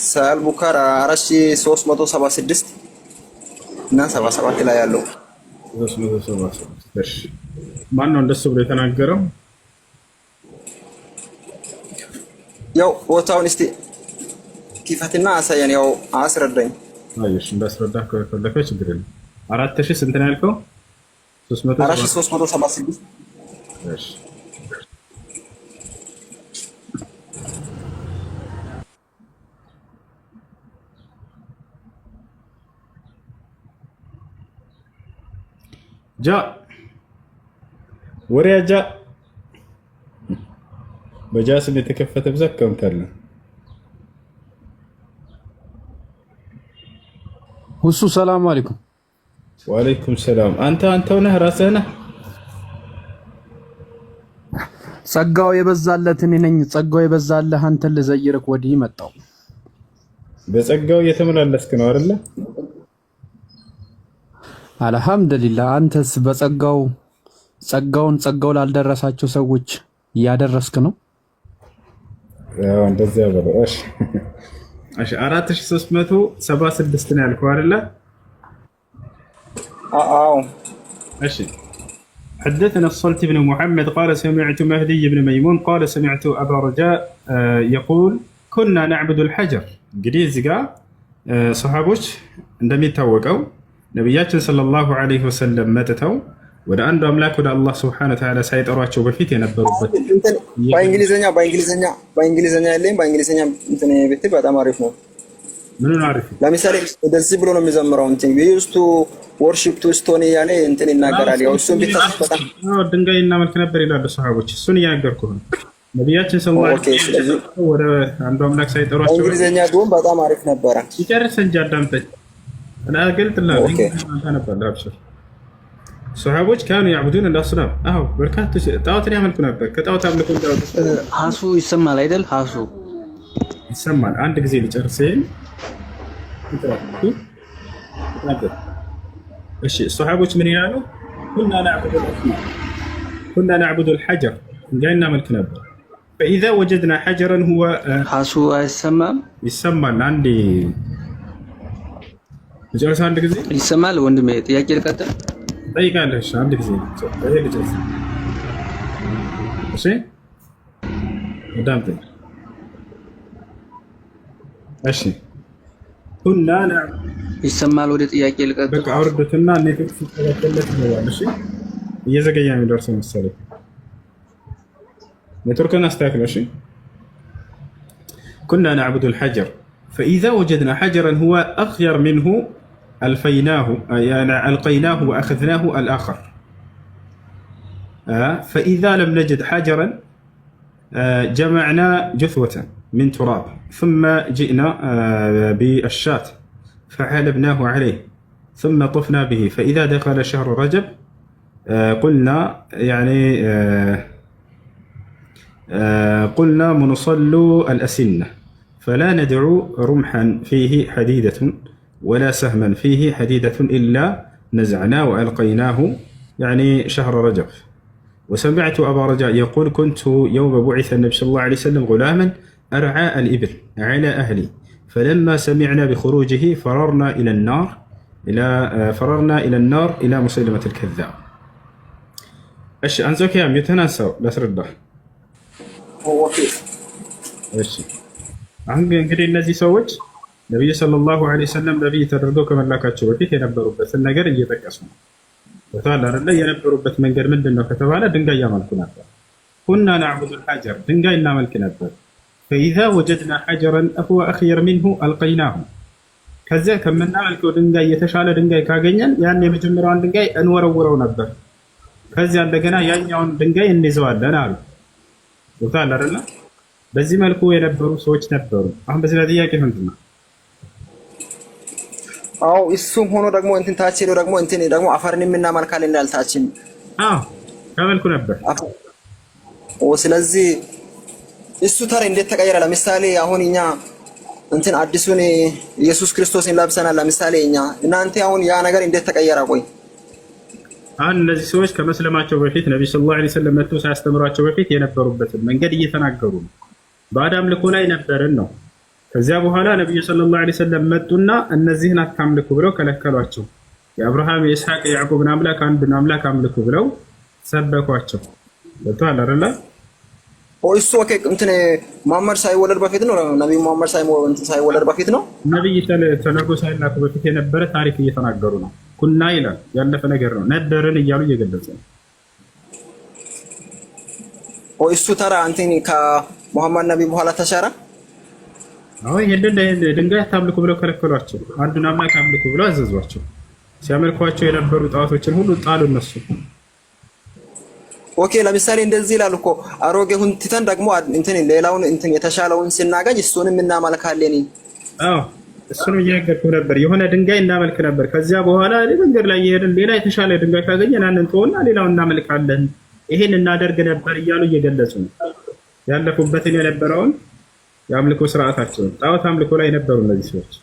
ሳያል ቡኻሪ 4376 እና 77 ላይ ያለው 377። እሺ ማን ነው እንደሱ ብሎ የተናገረው? ያው ቦታውን እስቲ ኪፈትና አሳየን፣ ያው አስረዳኝ። አይሽ እንዳስረዳ ከፈለከ ችግር የለም። 4000 ስንት ነው ያልከው? 4376። እሺ ጃ ወሪያ ጃ በጃስም የተከፈተ ብዛት ከምታለ ሁሱ ሰላም አለይኩም። ወአለይኩም ሰላም። አንተው ነህ ራስህ ነህ? ጸጋው የበዛለት እኔ ነኝ። ጸጋው የበዛለህ አንተን ልዘይርክ ወዲህ መጣው። በጸጋው እየተመላለስክ ነው አይደለ? አልሐምዱሊላህ። አንተስ ጸጋው ላልደረሳቸው ሰዎች እያደረስክ ነው? ያው እንደዚያ በለው። እሺ 4376 ነው ያልከው አይደለ? አዎ እሺ حدثنا الصلت بن محمد قال سمعت مهدي بن ميمون قال سمعت أبا رجاء يقول كنا نعبد الحجر. እንግዲህ እዚህ ጋር ሰሃቦች እንደሚታወቀው ነብያችን ሰለላሁ ዐለይሂ ወሰለም መጥተው ወደ አንዱ አምላክ ወደ አላህ Subhanahu Wa Ta'ala ሳይጠሯቸው በፊት የነበሩበት በእንግሊዘኛ ያለኝ በእንግሊዘኛ እንትን ቤት በጣም አሪፍ ነው። ምኑን አሪፍ? ለምሳሌ እንደዚህ ብሎ ነው የሚዘምረው እንትን ዩስቱ ወርሺፕ ቱ ስቶን እያለ እንትን ይናገራል። ያው እሱን ቢታስ በጣም ድንጋይ እናመልክ ነበር ይላሉ ሰሃቦች። እሱን እያነገርኩህ ነው። ነቢያችን ሰለላሁ ዐለይሂ ወሰለም ወደ አንዱ አምላክ ሳይጠሯቸው እንግሊዘኛ ቢሆን በጣም አሪፍ ነበረ። ይጨርስ እንጂ አዳምጠኝ እና ገልጥልሃለሁ። አንተ ነበር አብሽር። ሰሃቦች ካኑ ያዕቡዱን አልአስናም። አዎ በርካቶች ጣዖትን ያመልኩ ነበር። ከጣዖት አምልኮ እንዳወጡ ሀሱ ይሰማል አይደል? ሀሱ ይሰማል። አንድ ጊዜ ሊጨርስ ይሄን እሺ። ሰሃቦች ምን ይላሉ? ኩና ነዕቡዱ አልሐጀር ድንጋይ እናመልክ ነበር። ፈኢዛ ወጀድና ሐጀረን ሁወ ሀሱ አይሰማም? ይሰማል። አንዴ ልጨርስ። አንድ ጊዜ ይሰማል። ወንድሜ ጥያቄ ልቀጥል ጠይቃለሽ። አንድ ጊዜ ልጨርስ። እሺ አዳምጠኝ። እሺ ኩና ይሰማል። ወደ ጥያቄ ልቀጥል። በቃ አውርዱትና ኔትወርክ ሲስተካከልለት ይገባል። እሺ እየዘገየ የሚደርሰው መሰለኝ። ኔትወርክን አስተካክለው። እሺ ኩና ነዕቡዱ አልሐጀር ፈኢዛ ወጀድና ሐጀረን ሁወ አኽየር ሚንሁ ألقيناه وأخذناه الآخر. فإذا لم نجد حجرا جمعنا جثوة من تراب ثم جئنا بالشاة فحلبناه عليه ثم طفنا به. فإذا دخل شهر رجب قلنا قلنا منصل الأسنة فلا ندعو رمحا فيه حديدة ولا سهما فيه حديدة إلا نزعناه وألقيناه شهر رجب. وسمعت أبا رجاء يقول كنت يوم بعث النبي صلى الله عليه وسلم غلاما أرعى الإبل على أهلي فلما سمعنا بخروجه فررنا إلى النار إلى مسيلمة الكذاب. እሺ አንጾኪያ የተናሳው ላስረዳ። እሺ አሁን እንግዲህ እነዚህ ሰዎች ነብዩ ሰለላሁ ዐለይሂ ወሰለም ነብይ ተደርገው ከመላካቸው በፊት የነበሩበትን ነገር እየጠቀሱ ነው። ወታላ አይደለ የነበሩበት መንገድ ምንድነው ከተባለ ድንጋይ ያመልኩ ነበር። ኩና ነዕቡዱ አልሐጀር ድንጋይ እናመልክ ነበር። فإذا وجدنا حجرا أهو أخير منه ألقيناه ከዚያ ከምናመልከው ድንጋይ የተሻለ ድንጋይ ካገኘን ያን የመጀመሪያውን ድንጋይ እንወረውረው ነበር። ከዚያ እንደገና ያኛውን ድንጋይ እንይዘዋለን አሉ። ወታላ አይደለ በዚህ መልኩ የነበሩ ሰዎች ነበሩ። አሁን በዚህ ጥያቄ ምንድነው? አው እሱም ሆኖ ደግሞ እንትን ታች ሄዶ ደግሞ እንትን ደግሞ አፈርንም እናመልካለን እንዳልታችን ተመልኩ ነበር። ስለዚህ እሱ ታዲያ እንዴት ተቀየረ? ለምሳሌ አሁን እኛ እንትን አዲሱን ኢየሱስ ክርስቶስን ለብሰናል። ለምሳሌ እኛ እናንተ አሁን ያ ነገር እንዴት ተቀየረ? ቆይ አሁን እነዚህ ሰዎች ከመስለማቸው በፊት ነብዩ ሰለላሁ ዐለይሂ ወሰለም መጥቶ ሳያስተምሯቸው በፊት የነበሩበትን መንገድ እየተናገሩ ነው። በአዳም ልኮ ላይ ነበርን ነው። ከዚያ በኋላ ነብዩ ሰለላሁ ዐለይሂ ወሰለም መጡና እነዚህን አታምልኩ ብለው ከለከሏቸው። የአብርሃም የኢስሐቅ የያዕቆብን አምላክ አንዱን አምላክ አምልኩ ብለው ሰበኳቸው። ወጥቷል አይደል? እሱ ኦኬ እንትን መሐመድ ሳይወለድ በፊት ነው። ነብዩ መሐመድ ሳይወለድ በፊት ነው። ነብይ ተልኮ ሳይላኩ በፊት የነበረ ታሪክ እየተናገሩ ነው። ኩና ይላል ያለፈ ነገር ነው። ነበርን እያሉ እየገለጸ ነው። እሱ ተራ እንትን ከመሐመድ ነብይ በኋላ ተሻረ። ይሄንን ድንጋይ አታምልኩ ብለው ከለከሏቸው። አንዱን አምላክ አምልኩ ብለው አዘዟቸው። ሲያመልኳቸው የነበሩ ጣዖቶችን ሁሉ ጣሉ እነሱ። ኦኬ ለምሳሌ እንደዚህ ይላል እኮ አሮጌውን ትተን ደግሞ እንትን ሌላውን እንትን የተሻለውን ስናገኝ እሱንም እናመልካለን። እሱንም እየነገርኩህ ነበር። የሆነ ድንጋይ እናመልክ ነበር። ከዚያ በኋላ መንገድ ላይ እየሄድን ሌላ የተሻለ ድንጋይ ካገኘን ያንን ተወና ሌላውን እናመልካለን። ይሄን እናደርግ ነበር እያሉ እየገለጹ ነው ያለፉበትን የነበረውን የአምልኮ ስርዓታቸውን። ጣዖት አምልኮ ላይ ነበሩ እነዚህ ሰዎች።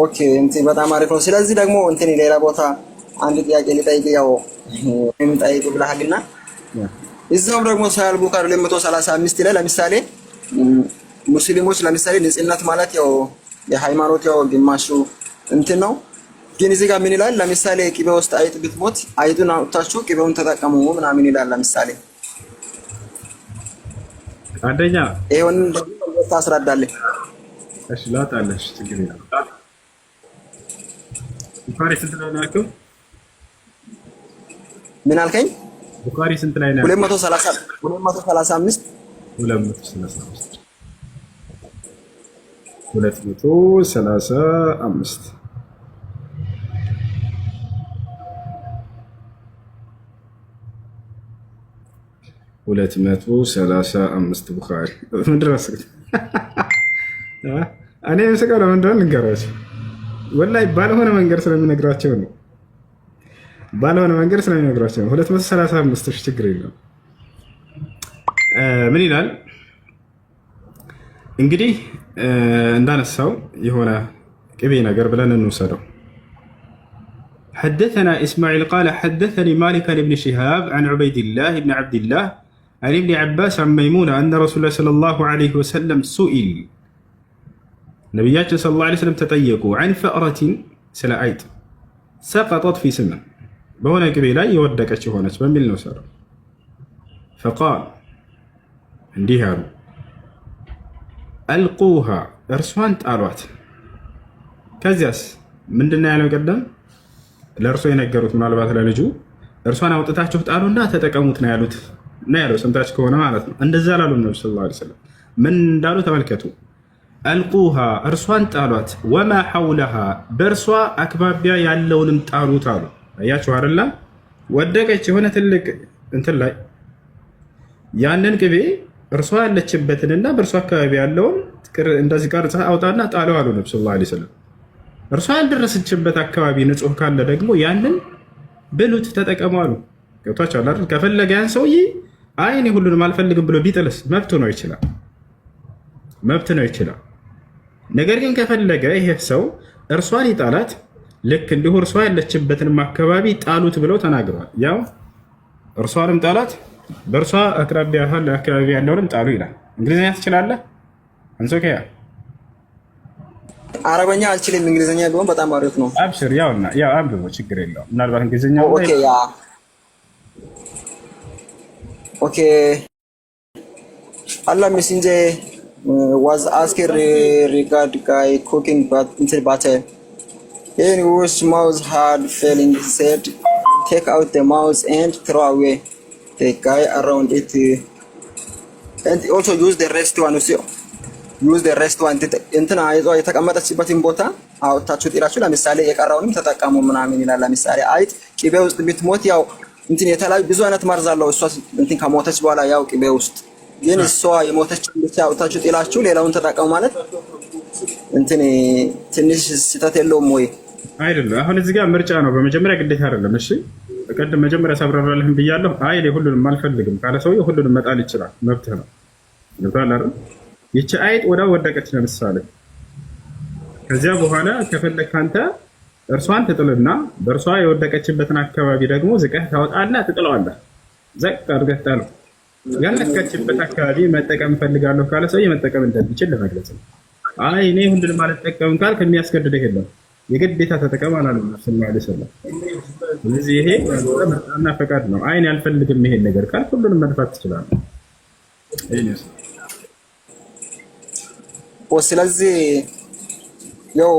ኦኬ እንትን በጣም አሪፍ ነው። ስለዚህ ደግሞ እንትን ሌላ ቦታ አንድ ጥያቄ ልጠይቅ። ያው ጠይቅ ብለሃልና እዛውም ደግሞ ሳል ቡኻሪ 235 ላይ ለምሳሌ ሙስሊሞች ለምሳሌ ንጽህናት ማለት ያው የሃይማኖት ያው ግማሹ እንትን ነው። ግን እዚህ ጋር ምን ይላል? ለምሳሌ ቅቤ ውስጥ አይጥ ብትሞት አይጡን አውጥታችሁ ቅቤውን ተጠቀሙ ምናምን ይላል። ለምሳሌ አንደኛ ይሄን ታስረዳለህ? እሺ ላጣለሽ ችግር የለም። ቡኻሪ ስንት ላይ ነው? ምን አልከኝ? ቡኻሪ ስንት ላይ ነው? 235 235 235 እሺ 235 235 ቡኻሪ ምንድን ነው ስልክ እኔ ምስቀው ለምንድነው ልንገራቸው? ወላሂ ባልሆነ መንገድ ስለሚነግራቸው ነው። ባልሆነ መንገድ ስለሚነግራቸው ነው። 235 ችግር የለም። ምን ይላል እንግዲህ እንዳነሳው የሆነ ቅቤ ነገር ብለን እንውሰደው። حدثنا إسماعيل قال حدثني مالك عن ابن شهاب عن عبيد الله بن عبد الله عن ابن عباس عن ميمونة أن رسول الله صلى الله عليه وسلم سئل نبياتنا صلى الله عليه وسلم تطيقوا عن فأرة سلعيت سقطت في سمن بهنا قبيلة يودك هونس بمن نوسر فقال عندها ألقوها إرسوان تعالوات كزياس من دنا يعني قدام ለእርሶ የነገሩት ምናልባት ለልጁ እርሷን አውጥታችሁ ጣሉና ተጠቀሙት ነው ያሉት ነው ያለው። ሰምታችሁ ከሆነ ማለት ነው። እንደዛ ላሉ ነብዩ ሰለላሁ ዐለይሂ ወሰለም ምን እንዳሉ ተመልከቱ። አልቁሃ እርሷን ጣሏት፣ ወማ ሐውለሃ በእርሷ አክባቢያ ያለውንም ጣሉት አሉ። አያችሁ አይደል? ወደቀች የሆነ ትልቅ እንትን ላይ ያንን ቅቤ እርሷ ያለችበትንና በእርሷ አካባቢ ያለውን እንደዚህ ቀርጸህ አውጣና ጣለው አሉ ነብዩ ሰለላሁ ዐለይሂ ወሰለም። እርሷ ያልደረሰችበት አካባቢ ንጹህ ካለ ደግሞ ያንን ብሉት ተጠቀሙ አሉ። ገብቷችኋል አይደል? ከፈለገ ያን ሰውዬ አይ እኔ ሁሉንም አልፈልግም ብሎ ቢጥልስ መብቱ ነው ይችላል፣ መብት ነው ይችላል። ነገር ግን ከፈለገ ይሄ ሰው እርሷን ይጣላት፣ ልክ እንዲሁ እርሷ ያለችበትንም አካባቢ ጣሉት ብለው ተናግረዋል። ያው እርሷንም ጣላት፣ በእርሷ አቅራቢያ አካባቢ ያለውንም ጣሉ ይላል። እንግሊዝኛ ትችላለህ አንሶኪያ? አረበኛ አልችልም፣ እንግሊዝኛ ቢሆን በጣም አሪፍ ነው። አብሽር ያውና ያው አንብቦ ችግር የለውም። ምናልባት እንግሊዝኛ ኦኬ ያ ኦኬ Allah messenger was asked regard guy cooking butter. Then whose mouth had failing, he said, take out the mouth and throw away the guy around it, and also use the rest one. ዩዝ ዘ ሬስት ዋን እንትና አይዟ የተቀመጠችበትን ቦታ አውጥታችሁ ጥላችሁ ለምሳሌ የቀረውንም ተጠቀሙ ምናምን ይላል። ለምሳሌ አይጥ ቅቤ ውስጥ ብትሞት ያው እንትን የተለያዩ ብዙ አይነት መርዝ አለው። እሷ እንትን ከሞተች በኋላ ያው ቅቤ ውስጥ ግን እሷ የሞተች ብቻ አውጥታችሁ ጥላችሁ ሌላውን ተጠቀሙ ማለት እንትን ትንሽ ስህተት የለውም ወይ? አይደለም። አሁን እዚህ ጋር ምርጫ ነው። በመጀመሪያ ግዴታ አይደለም። እሺ በቀደም መጀመሪያ ሳብራራለህም ብያለሁ። አይ ሁሉንም አልፈልግም ካለ ሰውዬው ሁሉንም መጣል ይችላል፣ መብትህ ነው። ይባላል አይደል? ይቺ አይጥ ወዳ ወደቀች ለምሳሌ። ከዚያ በኋላ ከፈለክ አንተ እርሷን ትጥልና በእርሷ የወደቀችበትን አካባቢ ደግሞ ዝቀህ ታወጣና ትጥለዋለህ። ዘቅ አድርገህ ጣለው። ያለከችበት አካባቢ መጠቀም ፈልጋለሁ ካለ ሰው መጠቀም እንደሚችል ለመግለጽ ነው። አይ እኔ ሁሉንም አልጠቀምም ካልክ የሚያስገድድህ የለም። የግዴታ ተጠቀም አላለም ሰለላሁ ዐለይሂ ወሰለም። ስለዚህ ይሄ መጣና ፈቃድ ነው። አይ እኔ አልፈልግም ይሄን ነገር ካልክ ሁሉንም መድፋት ትችላለህ። ስለዚህ ያው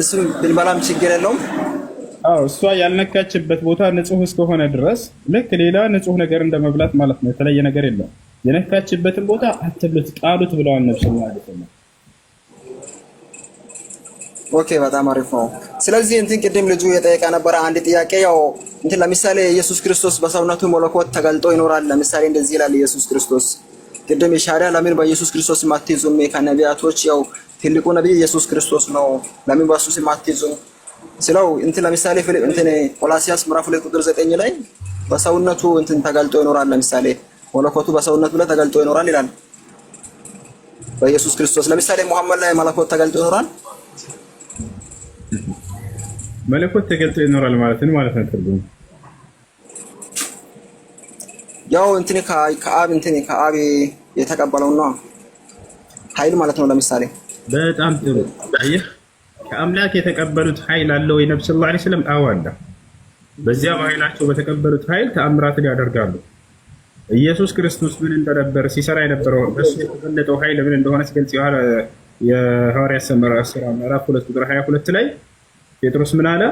እሱም ብንበላም ችግር የለውም። አዎ እሷ ያልነካችበት ቦታ ንጹህ እስከሆነ ድረስ ልክ ሌላ ንጹህ ነገር እንደመብላት ማለት ነው። የተለየ ነገር የለም። የነካችበትን ቦታ አትብሉት፣ ጣሉት ብለዋል ነብዩ ሰለላሁ ዐለይሂ ወሰለም። ኦኬ በጣም አሪፍ ነው። ስለዚህ እንትን ቅድም ልጁ የጠየቀ ነበረ አንድ ጥያቄ ያው እንትን ለምሳሌ ኢየሱስ ክርስቶስ በሰውነቱ መለኮት ተገልጦ ይኖራል። ለምሳሌ እንደዚህ ይላል ኢየሱስ ክርስቶስ ቅድም የሻሪያ ለምን በኢየሱስ ክርስቶስ ማትይዙም? ከነቢያቶች ያው ትልቁ ነብይ ኢየሱስ ክርስቶስ ነው። ለምን በሱ ስም አትይዙም ስለው እንትን ለምሳሌ እንትን ቆላሲያስ ምዕራፍ 2 ቁጥር 9 ላይ በሰውነቱ እንትን ተገልጦ ይኖራል። ለምሳሌ መለኮቱ በሰውነቱ ላይ ተገልጦ ይኖራል ይላል በኢየሱስ ክርስቶስ። ለምሳሌ ሙሐመድ ላይ መለኮት ተገልጦ ይኖራል። መለኮት ተገልጦ ይኖራል ማለት ነው ትርጉሙ ያው እንትን ከአብ የተቀበለው ነው ኃይል ማለት ነው። ለምሳሌ በጣም ጥሩ አየህ፣ ከአምላክ የተቀበሉት ኃይል አለው ወይ ነብዩ ሰለላሁ ዐለይሂ ወሰለም? አዎ አለ። በዚያ በኃይላቸው በተቀበሉት ኃይል ተአምራትን ያደርጋሉ። ኢየሱስ ክርስቶስ ምን እንደነበር ሲሰራ የነበረው በሱ የተገለጠው ኃይል ምን እንደሆነ ሲገልጽ የሐዋርያት ሥራ ምዕራፍ 2 ቁጥር 22 ላይ ጴጥሮስ ምን አለ?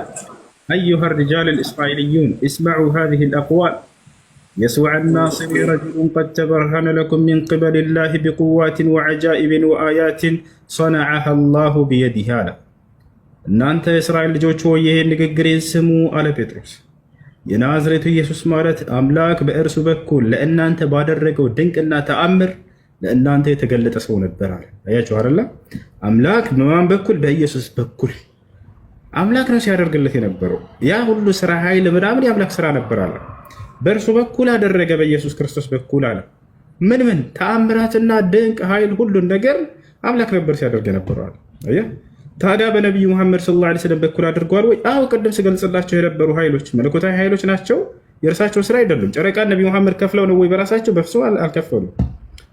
አዩሃ الرجال الإسرائيليون اسمعوا هذه الأقوال يسوع الناصري رجل قد تبرهن لكم من قبل الله بقوات وعجائب وآيات صنعها الله بيده هذا እናንተ የእስራኤል ልጆች ሆይ ይህን ንግግሬን ስሙ አለ ጴጥሮስ። የናዝሬቱ ኢየሱስ ማለት አምላክ በእርሱ በኩል ለእናንተ ባደረገው ድንቅና ተአምር ለእናንተ የተገለጠ ሰው ነበር አለ። አያችሁ አይደለ? አምላክ በማን በኩል? በኢየሱስ በኩል አምላክ ነው ሲያደርግለት የነበረው ያ ሁሉ ስራ፣ ኃይል ምናምን የአምላክ ስራ ነበር አለ። በእርሱ በኩል አደረገ፣ በኢየሱስ ክርስቶስ በኩል አለ። ምን ተአምራትና ድንቅ ኃይል ሁሉን ነገር አምላክ ነበር ሲያደርግ የነበረው አለ። አያ ታዲያ በነቢዩ ሙሐመድ ሰለላሁ ዐለይሂ ወሰለም በኩል አድርጓል ወይ? አዎ፣ ቅድም ስገልጽላቸው የነበሩ ኃይሎች መለኮታዊ ኃይሎች ናቸው፣ የእርሳቸው ስራ አይደሉም። ጨረቃ ነቢዩ ሙሐመድ ከፍለው ነው ወይ? በራሳቸው በፍጹም አልከፈሉም።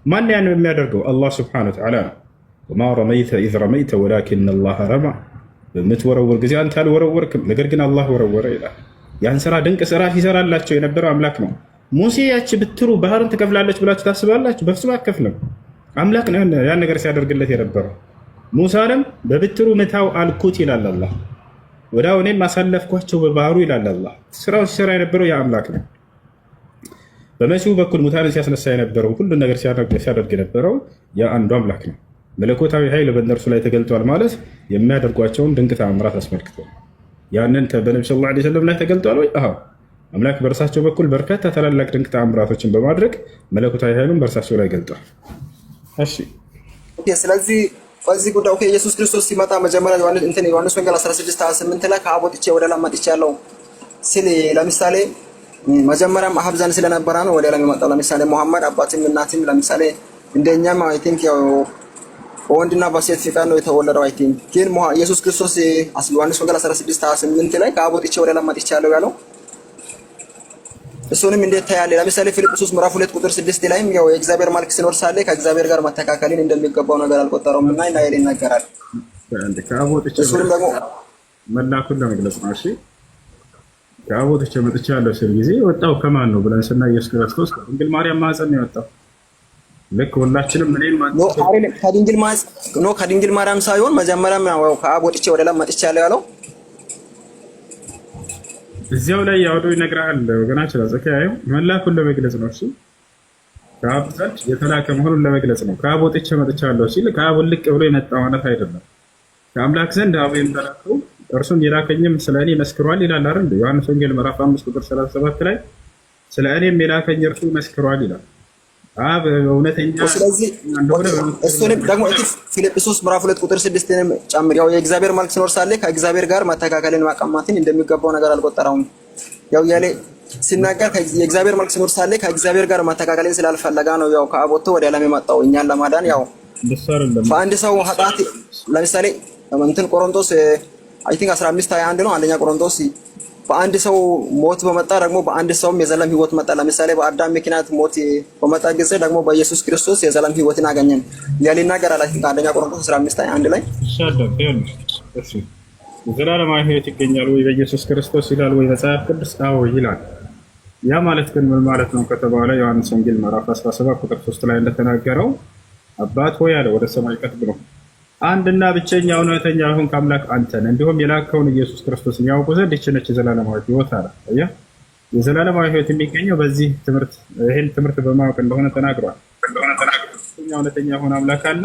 ማን ያን የሚያደርገው? አላህ ሱብሓነሁ ወተዓላ ነው። ወማ ረመይተ ኢዝ ረመይተ ወላኪነ አላህ ረማ። በምትወረውር ጊዜ አንተ አልወረወርክም፣ ነገር ግን አላህ ወረወረ ይላል። ያን ስራ ድንቅ ስራ ሲሰራላቸው የነበረው አምላክ ነው። ሙሴ ያቺ ብትሩ ባህርን ትከፍላለች ብላችሁ ታስባላችሁ? በፍጹም አትከፍልም። አምላክ ነው ያን ነገር ሲያደርግለት የነበረው። ሙሳንም በብትሩ ምታው አልኩት ይላል አላህ። ወዲያው እኔም አሳለፍኳቸው በባህሩ ይላል አላህ። ስራው ሲሰራ የነበረው ያ አምላክ ነው። በመሲሁ በኩል ሙታንን ሲያስነሳ የነበረው ሁሉን ነገር ሲያደርግ የነበረው ያ አንዱ አምላክ ነው። መለኮታዊ ኃይል በእነርሱ ላይ ተገልጧል ማለት የሚያደርጓቸውን ድንቅ ተአምራት አስመልክቶ ያንን በነቢ ሰለላሁ ዐለይሂ ወሰለም ላይ ተገልጧል ወይ? አዎ፣ አምላክ በእርሳቸው በኩል በርካታ ታላላቅ ድንቅ ተአምራቶችን በማድረግ መለኮታዊ ኃይሉን በእርሳቸው ላይ ገልጧል። እሺ፣ ስለዚህ በዚህ ጉዳይ ኢየሱስ ክርስቶስ ሲመጣ መጀመሪያ ዮሐንስ ወንጌል 16:28 ላይ ከአብ ወጥቼ ወደ ላም መጥቻለሁ ሲል ለምሳሌ መጀመሪያም አብ ዘንድ ስለነበረ ነው ወደ ላም የመጣው። ለምሳሌ ሙሐመድ አባትም እናትም ለምሳሌ እንደኛም አይ ቲንክ ያው በወንድና በሴት ፍቃድ ነው የተወለደው። አይ ቲንክ ግን ኢየሱስ ክርስቶስ ዮሐንስ ወንጌል 16:28 ላይ ከአብ ወጥቼ ወደ ላም መጥቻለሁ ያለው እሱንም እንዴት ታያለ? ለምሳሌ ፊልጵስዩስ ምዕራፍ 2 ቁጥር 6 ላይም ያው የእግዚአብሔር መልክ ሲኖር ሳለ ከእግዚአብሔር ጋር መተካከልን እንደሚገባው ነገር አልቆጠረውም እና ይናይል ይናገራል። ከአብ ወጥቼ እሱንም ደግሞ መላኩን ለመግለጽ ነው። እሺ፣ ከአብ ወጥቼ መጥቻለሁ ሲል ጊዜ ወጣው ከማን ነው ብለን ስናይ ኢየሱስ ክርስቶስ ከድንግል ማርያም ማህፀን ነው የወጣው። ልክ ሁላችንም ከድንግል ማርያም ሳይሆን መጀመሪያም ያው ከአብ ወጥቼ ወደ ላም መጥቻለሁ ያለው እዚያው ላይ ያወደው ይነግራል። ወገናችን አዘካየው መላኩን ለመግለጽ ነው። እሱ ከአብ ዘንድ የተላከ መሆኑን ለመግለጽ ነው። ከአብ ወጥቼ መጥቻለሁ ሲል ከአብ ልቅ ብሎ የመጣ ማለት አይደለም። ከአምላክ ዘንድ አብ እንደላከው እርሱም የላከኝም ስለ እኔ መስክሯል ይላል አይደል? ዮሐንስ ወንጌል ምዕራፍ 5 ቁጥር 37 ላይ ስለ እኔም የላከኝ እርሱ መስክሯል ይላል። አብ እውነተኛ ስለዚህ እሱንም ደግሞ ፊልጵስዩስ ምዕራፍ 2 ቁጥር 6 ጨምር ያው የእግዚአብሔር መልክ ሲኖር ሳለ ከእግዚአብሔር ጋር መተካከልን ማቀማትን እንደሚገባው ነገር አልቆጠረውም። ያው ያለ ሲናገር የእግዚአብሔር መልክ ሲኖር ሳለ ከእግዚአብሔር ጋር መተካከልን ስላልፈለጋ ነው ያው ከአብ ወጥቶ ወደ ዓለም የመጣው እኛን ለማዳን። ያው በአንድ ሰው ኃጢአት ለምሳሌ ቆሮንቶስ አይ ቲንክ 15:21 ነው አንደኛ ቆሮንቶስ በአንድ ሰው ሞት በመጣ ደግሞ በአንድ ሰውም የዘላለም ሕይወት መጣ። ለምሳሌ በአዳም ምክንያት ሞት በመጣ ጊዜ ደግሞ በኢየሱስ ክርስቶስ የዘላለም ሕይወትን አገኘን ያለ ይናገራል። አንደኛ ቆሮንቶስ 15:21 ላይ የዘላለማዊ ሕይወት ይገኛል ወይ በኢየሱስ ክርስቶስ ይላል ወይ መጽሐፍ ቅዱስ? አዎ ይላል። ያ ማለት ግን ምን ማለት ነው ከተባለ ዮሐንስ ወንጌል ምዕራፍ 17 ቁጥር 3 ላይ እንደተናገረው አባት ሆይ አለ ወደ ሰማይ ቀጥ ብሎ አንድና ብቸኛ እውነተኛ የሆንክ አምላክ አንተን እንዲሁም የላከውን ኢየሱስ ክርስቶስን ያውቁ ዘንድ ይህች ነች የዘላለማዊ ሕይወት አለ። የዘላለማዊ ሕይወት የሚገኘው በዚህ ትምህርት ይህን ትምህርት በማወቅ እንደሆነ ተናግሯል። እውነተኛ የሆነ አምላክ አለ።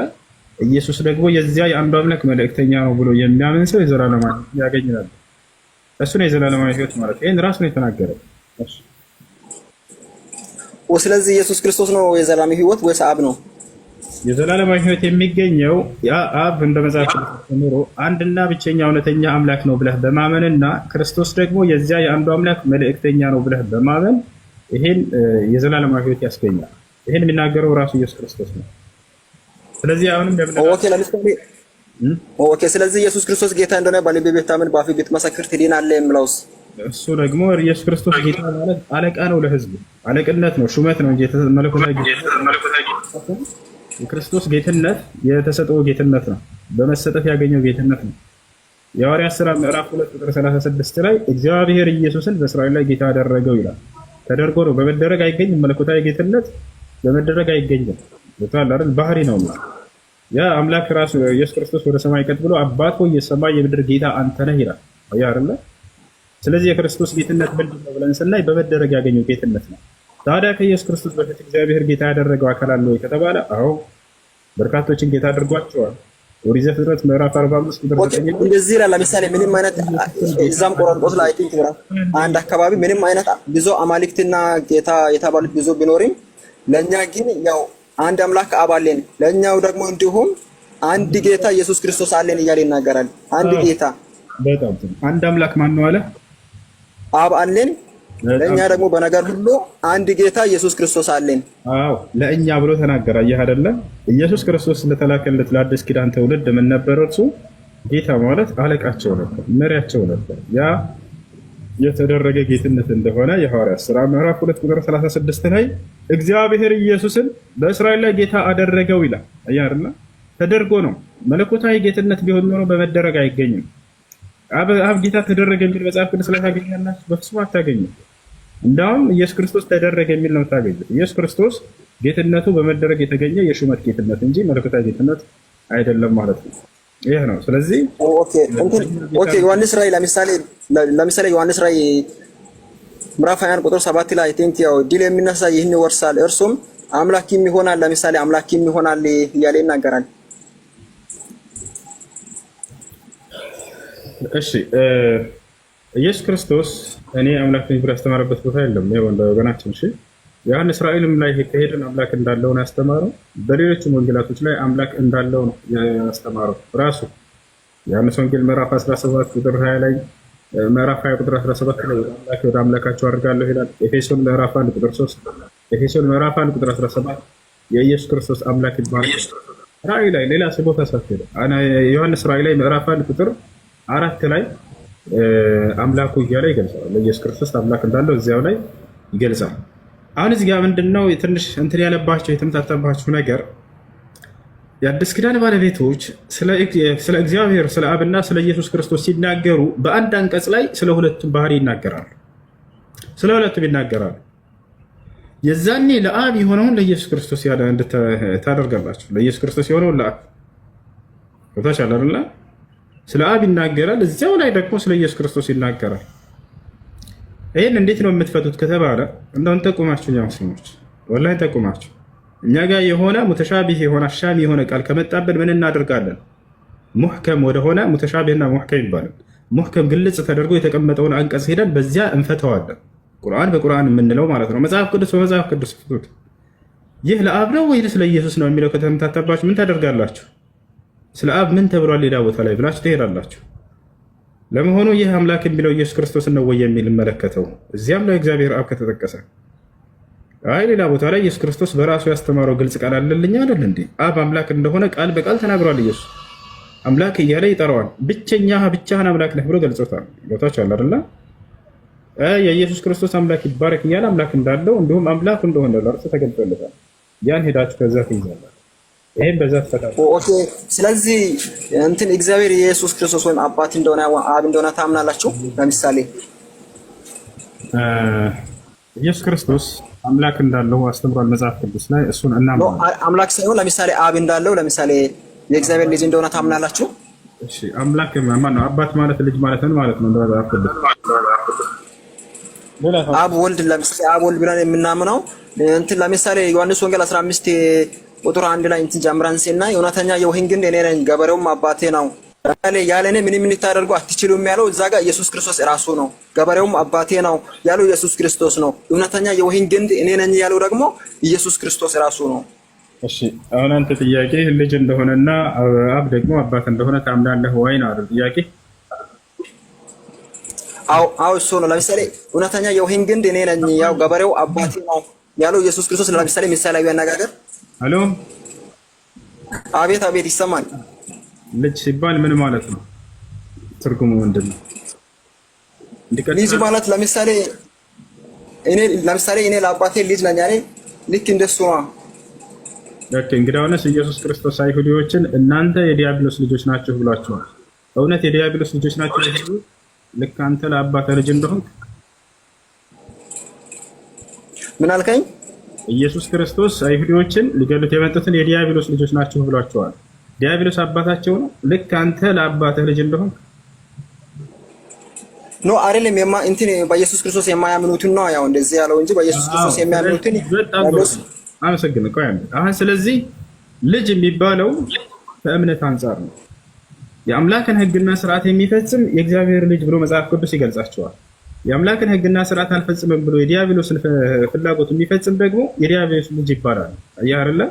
ኢየሱስ ደግሞ የዚያ የአንዱ አምላክ መልእክተኛ ነው ብሎ የሚያምን ሰው የዘላለማዊ ሕይወት ያገኛል። እሱ ነው የዘላለማዊ ሕይወት ማለት። ይህን ራሱ ነው የተናገረው። ስለዚህ ኢየሱስ ክርስቶስ ነው የዘላለማዊ ሕይወት ወይስ አብ ነው? የዘላለማዊ ሕይወት የሚገኘው ያ አብ እንደ መጽሐፍ ተምሮ አንድና ብቸኛ እውነተኛ አምላክ ነው ብለህ በማመንና ክርስቶስ ደግሞ የዚያ የአንዱ አምላክ መልእክተኛ ነው ብለህ በማመን ይሄን የዘላለማዊ ሕይወት ያስገኛል። ይሄን የሚናገረው ራሱ ኢየሱስ ክርስቶስ ነው። ስለዚህ አሁንም ስለዚህ ኢየሱስ ክርስቶስ ጌታ እንደሆነ በልብ ብታምን በአፍህ ብትመሰክር ትድናለህ የሚለውስ? እሱ ደግሞ ኢየሱስ ክርስቶስ ጌታ ማለት አለቃ ነው፣ ለህዝቡ አለቅነት ነው፣ ሹመት ነው እንጂ መለኮታዊ የክርስቶስ ጌትነት የተሰጠው ጌትነት ነው። በመሰጠት ያገኘው ጌትነት ነው። የሐዋርያት ሥራ ምዕራፍ 2 ቁጥር 36 ላይ እግዚአብሔር ኢየሱስን በእስራኤል ላይ ጌታ አደረገው ይላል። ተደርጎ ነው፣ በመደረግ አይገኝም። መለኮታዊ ጌትነት በመደረግ አይገኝም። ወጣል አይደል? ባህሪ ነውና ያ አምላክ ራሱ ኢየሱስ ክርስቶስ ወደ ሰማይ ቀጥ ብሎ አባት ሆይ የሰማይ የምድር ጌታ አንተ ነህ ይላል። አይደለ? ስለዚህ የክርስቶስ ጌትነት ምንድን ነው ብለን ስናይ በመደረግ ያገኘው ጌትነት ነው። ታዲያ ከኢየሱስ ክርስቶስ በፊት እግዚአብሔር ጌታ ያደረገው አካል አለ ወይ ከተባለ አዎ፣ በርካቶችን ጌታ አድርጓቸዋል። ኦሪት ዘፍጥረት ምዕራፍ 45 ቁጥር 9 እንደዚህ ይላል። ለምሳሌ ምንም አይነት እዛም ቆሮንቶስ ላይ ቲንክ አንድ አካባቢ ምንም አይነት ብዙ አማልክትና ጌታ የተባሉት ብዙ ቢኖርም ለኛ ግን ያው አንድ አምላክ አብ አለን፣ ለኛው ደግሞ እንዲሁም አንድ ጌታ ኢየሱስ ክርስቶስ አለን እያለ ይናገራል። አንድ ጌታ በጣም አንድ አምላክ ማን ነው አለ? አብ አለን፣ ለኛ ደግሞ በነገር ሁሉ አንድ ጌታ ኢየሱስ ክርስቶስ አለን። አዎ ለእኛ ብሎ ተናገረ። አየህ አይደለ? ኢየሱስ ክርስቶስ ስለተላከለት ለአዲስ ኪዳን ትውልድ ምን ነበር? እርሱ ጌታ ማለት አለቃቸው ነበር፣ መሪያቸው ነበር። ያ የተደረገ ጌትነት እንደሆነ የሐዋርያት ሥራ ምዕራፍ 2 ቁጥር 36 ላይ እግዚአብሔር ኢየሱስን በእስራኤል ላይ ጌታ አደረገው ይላል። አየህ አይደለ? ተደርጎ ነው። መለኮታዊ ጌትነት ቢሆን ኖሮ በመደረግ አይገኝም። አብ ጌታ ተደረገ የሚል መጽሐፍ ቅዱስ ላይ ታገኛላችሁ? በፍጹም አታገኙም። እንዳውም ኢየሱስ ክርስቶስ ተደረገ የሚል ነው ታገኙት። ኢየሱስ ክርስቶስ ጌትነቱ በመደረግ የተገኘ የሹመት ጌትነት እንጂ መለኮታዊ ጌትነት አይደለም ማለት ነው። ይህ ነው። ስለዚህ ኦኬ ዮሐንስ ራእይ ለምሳሌ ዮሐንስ ራእይ ምዕራፍ 21 ቁጥር 7 ላይ ቲንክ ያው ድል የሚነሳ ይህን ይወርሳል እርሱም አምላክም ይሆናል። ለምሳሌ አምላክም ይሆናል እያለ ይናገራል። እሺ ኢየሱስ ክርስቶስ እኔ አምላክ ነኝ ብሎ ያስተማረበት ቦታ የለም። ይሄ ወገናችን እሺ ዮሐንስ ራእይም ላይ ከሄደን አምላክ እንዳለው ነው ያስተማረው። በሌሎችም ወንጌላቶች ላይ አምላክ እንዳለው ነው ያስተማረው ራሱ። ዮሐንስ ወንጌል ምዕራፍ 17 ቁጥር 20 ላይ ምዕራፍ 20 ቁጥር 17 ላይ አምላክ ወደ አምላካቸው አድርጋለሁ ይላል። ኤፌሶን ምዕራፍ 1 ቁጥር 3 ኤፌሶን ምዕራፍ 1 ቁጥር 17 የኢየሱስ ክርስቶስ አምላክ ይባላል። ራእይ ላይ ሌላ ቦታ ሳትሄድ ዮሐንስ ራእይ ላይ ምዕራፍ 1 ቁጥር 4 ላይ አምላኩ እያለ ይገልጻል። ለኢየሱስ ክርስቶስ አምላክ እንዳለው እዚያው ላይ ይገልጻል። አሁን እዚህ ጋር ምንድነው ትንሽ እንትን ያለባቸው የተመታተባቸው ነገር የአዲስ ኪዳን ባለቤቶች ስለ እግዚአብሔር ስለ አብና ስለ ኢየሱስ ክርስቶስ ሲናገሩ በአንድ አንቀጽ ላይ ስለ ሁለቱም ባህሪ ይናገራሉ። ስለ ሁለቱም ይናገራሉ። የዛኔ ለአብ የሆነውን ለኢየሱስ ክርስቶስ ታደርጋላችሁ። ለኢየሱስ ክርስቶስ የሆነውን ለአብ ቦታች አለርላ ስለ አብ ይናገራል። እዚያው ላይ ደግሞ ስለ ኢየሱስ ክርስቶስ ይናገራል። ይህን እንዴት ነው የምትፈቱት ከተባለ እንደውን ጠቁማችሁ እኛ ሙስሊሞች ወላሂ ጠቁማችሁ እኛ ጋር የሆነ ሙተሻቢህ የሆነ አሻሚ የሆነ ቃል ከመጣብን ምን እናደርጋለን? ሙሕከም ወደሆነ ሙተሻቢህና ሙሕከም ይባላል። ሙሕከም ግልጽ ተደርጎ የተቀመጠውን አንቀጽ ሄደን በዚያ እንፈተዋለን። ቁርአን በቁርአን የምንለው ማለት ነው። መጽሐፍ ቅዱስ በመጽሐፍ ቅዱስ ፍቱት። ይህ ለአብ ነው ወይስ ለኢየሱስ ነው የሚለው ከተመታተባችሁ ምን ታደርጋላችሁ? ስለ አብ ምን ተብሏል ሌላ ቦታ ላይ ብላችሁ ትሄዳላችሁ። ለመሆኑ ይህ አምላክ የሚለው ኢየሱስ ክርስቶስ ነው ወይ የሚል መለከተው? እዚያም ላይ እግዚአብሔር አብ ከተጠቀሰ አይ ሌላ ቦታ ላይ ኢየሱስ ክርስቶስ በራሱ ያስተማረው ግልጽ ቃል አለልኝ አይደል እንዴ? አብ አምላክ እንደሆነ ቃል በቃል ተናግሯል። ኢየሱስ አምላክ እያለ ይጠራዋል። ብቻህን አምላክ ነህ ብሎ ገልጾታል። ቦታች አለ አይደል? የኢየሱስ ክርስቶስ አምላክ ይባረክ እያለ አምላክ እንዳለው እንዲሁም አምላክ እንደሆነ ለእርሱ ተገልጦለታል። ያን ሄዳችሁ ከዛ ትይዛላችሁ። ይሄን በዛ ተፈታው። ኦኬ ስለዚህ እንትን እግዚአብሔር ኢየሱስ ክርስቶስ ወይም አባት እንደሆነ አብ እንደሆነ ታምናላችሁ? ለምሳሌ ኢየሱስ ክርስቶስ አምላክ እንዳለው አስተምሯል መጽሐፍ ቅዱስ ላይ። እሱን እናምናለን። አምላክ ሳይሆን ለምሳሌ አብ እንዳለው ለምሳሌ የእግዚአብሔር ልጅ እንደሆነ ታምናላችሁ? እሺ አምላክ ማን ነው? አባት ማለት ልጅ ማለት ነው ማለት ነው። መጽሐፍ ቅዱስ አብ ወልድ ለምሳሌ አብ ወልድ ብለን የምናምነው እንትን ለምሳሌ ዮሐንስ ወንጌል 15 ቁጥር 1 ላይ እንትን ጀምረን ሲና እውነተኛ የወይን ግንድ እኔ ነኝ ገበሬውም አባቴ ነው ያለ እኔ ምንም ልታደርጉ አትችሉም ያለው እዛ ጋር ኢየሱስ ክርስቶስ ራሱ ነው። ገበሬውም አባቴ ነው ያለው ኢየሱስ ክርስቶስ ነው። እውነተኛ የወይን ግንድ እኔ ነኝ ያለው ደግሞ ኢየሱስ ክርስቶስ ራሱ ነው። እሺ አሁን አንተ ጥያቄ ልጅ እንደሆነና አብ ደግሞ አባት እንደሆነ ታምናለህ ወይ ነው አይደል ጥያቄ? አው እሱ ነው። ለምሳሌ እውነተኛ የወይን ግንድ እኔ ነኝ ያው ገበሬው አባቴ ነው ያለው ኢየሱስ ክርስቶስ ለምሳሌ ምሳሌያዊ አነጋገር አሎ አቤት አቤት ይሰማል። ልጅ ሲባል ምን ማለት ነው? ትርጉሙ ምንድን ነው? ልጅ ማለት ለምሳሌ እኔ ለአባቴ ልጅ ነኝ አይደል? ልክ እንደሱ ነው። ኦኬ እንግዲያውስ ኢየሱስ ክርስቶስ አይሁዲዎችን እናንተ የዲያብሎስ ልጆች ናችሁ ብሏቸዋል። እውነት የዲያብሎስ ልጆች ናችሁ ይሉ ልክ አንተ ለአባቴ ልጅ እንደሆንክ ምን አልከኝ? ኢየሱስ ክርስቶስ አይሁዲዎችን ሊገሉት የመጡትን የዲያብሎስ ልጆች ናችሁ ብሏቸዋል። ዲያብሎስ አባታቸው ነው። ልክ አንተ ለአባትህ ልጅ እንደሆንክ ኖ አይደለም እንትን በኢየሱስ ክርስቶስ የማያምኑትን ነው ያው እንደዚህ ያለው እንጂ በኢየሱስ ክርስቶስ የሚያምኑትን አመሰግን ቆይ አንዴ። አሁን ስለዚህ ልጅ የሚባለው ከእምነት አንጻር ነው። የአምላክን ሕግና ስርዓት የሚፈጽም የእግዚአብሔር ልጅ ብሎ መጽሐፍ ቅዱስ ይገልጻቸዋል። የአምላክን ሕግና ስርዓት አልፈጽምም ብሎ የዲያብሎስን ፍላጎት የሚፈጽም ደግሞ የዲያብሎስ ልጅ ይባላል። አይደለ?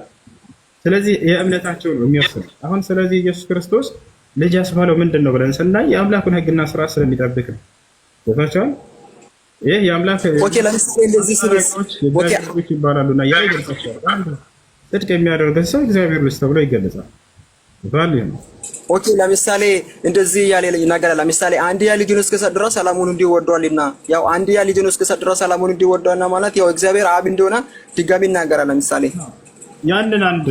ስለዚህ የእምነታቸው ነው የሚወስነው። አሁን ስለዚህ ኢየሱስ ክርስቶስ ልጅ ያስባለው ምንድን ነው ብለን ስናይ የአምላኩን ሕግና ስርዓት ስለሚጠብቅ ነው። ቦታቸው ይሄ የአምላክ ኦኬ ለምሳሌ እንደዚህ ልጆች ይባላሉና ያ ይገልጻቸዋል። ጽድቅ የሚያደርገን ሰው እግዚአብሔር ልጅ ተብሎ ይገለጻል። ኦኬ ለምሳሌ እንደዚህ ያለ ይናገራል። ለምሳሌ አንድያ ልጁን እስከሰጠ ድረስ ሰላሙን እንዲወዷልና ያው አንድያ ልጁን እስከሰጠ ድረስ ሰላሙን እንዲወዷልና ማለት ያው እግዚአብሔር አብ እንደሆነ ድጋሚ ይናገራል። ለምሳሌ ያንን አንድ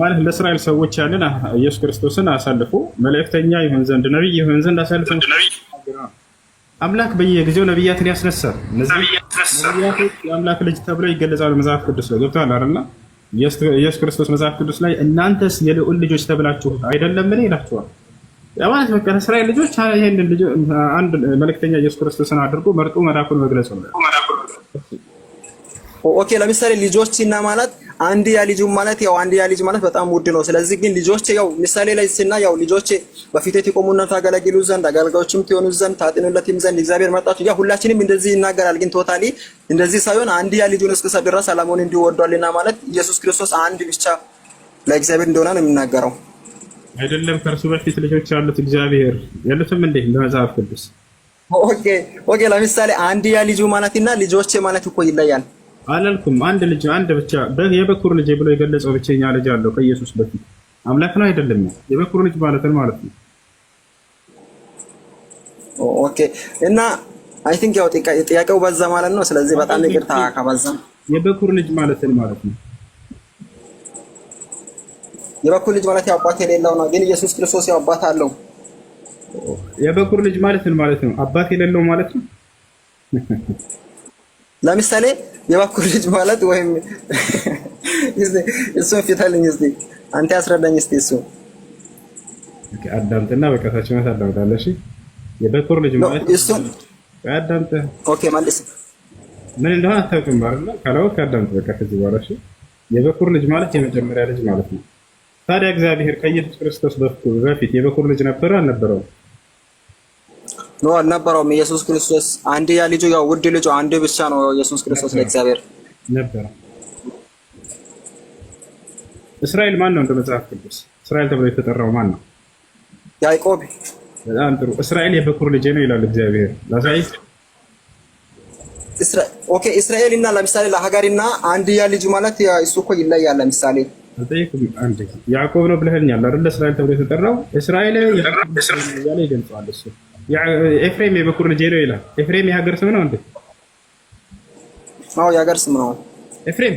ማለት ለእስራኤል ሰዎች ያንን ኢየሱስ ክርስቶስን አሳልፎ መልእክተኛ ይሁን ዘንድ ነብይ ይሁን ዘንድ አሳልፎ አምላክ በየጊዜው ነብያትን ያስነሳል። እነዚህ ነብያቶች የአምላክ ልጅ ተብለው ይገለጻሉ መጽሐፍ ቅዱስ ላይ ገብቷል አይደል? ኢየሱስ ክርስቶስ መጽሐፍ ቅዱስ ላይ እናንተስ የልዑል ልጆች ተብላችሁ አይደለምን ይላችኋል። ማለት በቃ እስራኤል ልጆች ይሄንን ልጅ አንድ መልእክተኛ ኢየሱስ ክርስቶስን አድርጎ መርጦ መላኩን መግለጽ ነው። ኦኬ ለምሳሌ ልጆችና ማለት አንድያ ልጁ ማለት ያው አንድያ ልጅ ማለት በጣም ውድ ነው። ስለዚህ ግን ልጆች ያው ምሳሌ ላይ ሲና ያው ልጆች በፊት ይቆሙና ታገለግሉ ዘንድ አገልጋዮችም ትሆኑ ዘንድ ታጥኑለትም ዘንድ እግዚአብሔር መርጣችሁ ያ ሁላችንም እንደዚህ ይናገራል። ግን ቶታሊ እንደዚህ ሳይሆን አንድያ ልጁን እስከሰጠ ድረስ ሰላሙን እንዲወዷልና ማለት ኢየሱስ ክርስቶስ አንድ ብቻ ለእግዚአብሔር እንደሆነ ነው የሚናገረው አይደለም። ከእርሱ በፊት ልጆች ያሉት እግዚአብሔር ያሉትም እንዴ ለመጽሐፍ ቅዱስ ኦኬ ለምሳሌ አንድያ ልጁ ማለትና ልጆች ማለት እኮ ይለያል። አላልኩም። አንድ ልጅ አንድ ብቻ የበኩር ልጅ ብሎ የገለጸው ብቸኛ ልጅ አለው ከኢየሱስ በፊት አምላክ ነው አይደለም? የበኩር ልጅ ማለት ነው። ኦኬ እና አይ ቲንክ ያው ጥያቄው በዛ ማለት ነው። ስለዚህ በጣም ይቅርታ ካባዛ የበኩር ልጅ ማለት ነው። የበኩር ልጅ ማለት ያው አባት የሌለው ነው። ግን ኢየሱስ ክርስቶስ ያው አባት አለው። የበኩር ልጅ ማለት ነው አባት የሌለው ማለት ነው። ለምሳሌ የበኩር ልጅ ማለት ወይም እሱን ፊታልኝ እስቲ አንተ ያስረዳኝ እስቲ እሱ አዳምጥና በቃታችሁ ማለት አዳምጣለሽ። የበኩር ልጅ ማለት እሱ አዳምጥ። ኦኬ ማለት ምን እንደሆነ አታውቅም አይደል? ካላወቅ አዳምጥ በቃ ከዚህ በኋላ እሺ። የበኩር ልጅ ማለት የመጀመሪያ ልጅ ማለት ነው። ታዲያ እግዚአብሔር ከኢየሱስ ክርስቶስ በፊት የበኩር ልጅ ነበረ አልነበረውም? ነው አልነበረውም። ኢየሱስ ክርስቶስ አንድያ ልጁ ያው ውድ ልጁ አንድ ብቻ ነው ኢየሱስ ክርስቶስ ለእግዚአብሔር ነበር። እስራኤል ማን ነው? እንደ መጽሐፍ ቅዱስ እስራኤል ተብሎ የተጠራው ማን ነው? ያዕቆብ። በጣም ጥሩ። እስራኤል የበኩር ልጅ ነው ይላል እግዚአብሔር። ላሳይ። ኦኬ እስራኤል እና ለምሳሌ ለሀገርና አንድያ ልጅ ማለት እሱ እኮ ይለያል። ለምሳሌ አጠይቁም አንድ ያዕቆብ ነው ብለኸኛል አይደል? እስራኤል ተብሎ የተጠራው እስራኤል ያለ ይገልጸዋል እሱ ኤፍሬም የበኩር ልጅ ነው ይላል። ኤፍሬም የሀገር ስም ነው እንዴ? አዎ የሀገር ስም ነው ኤፍሬም።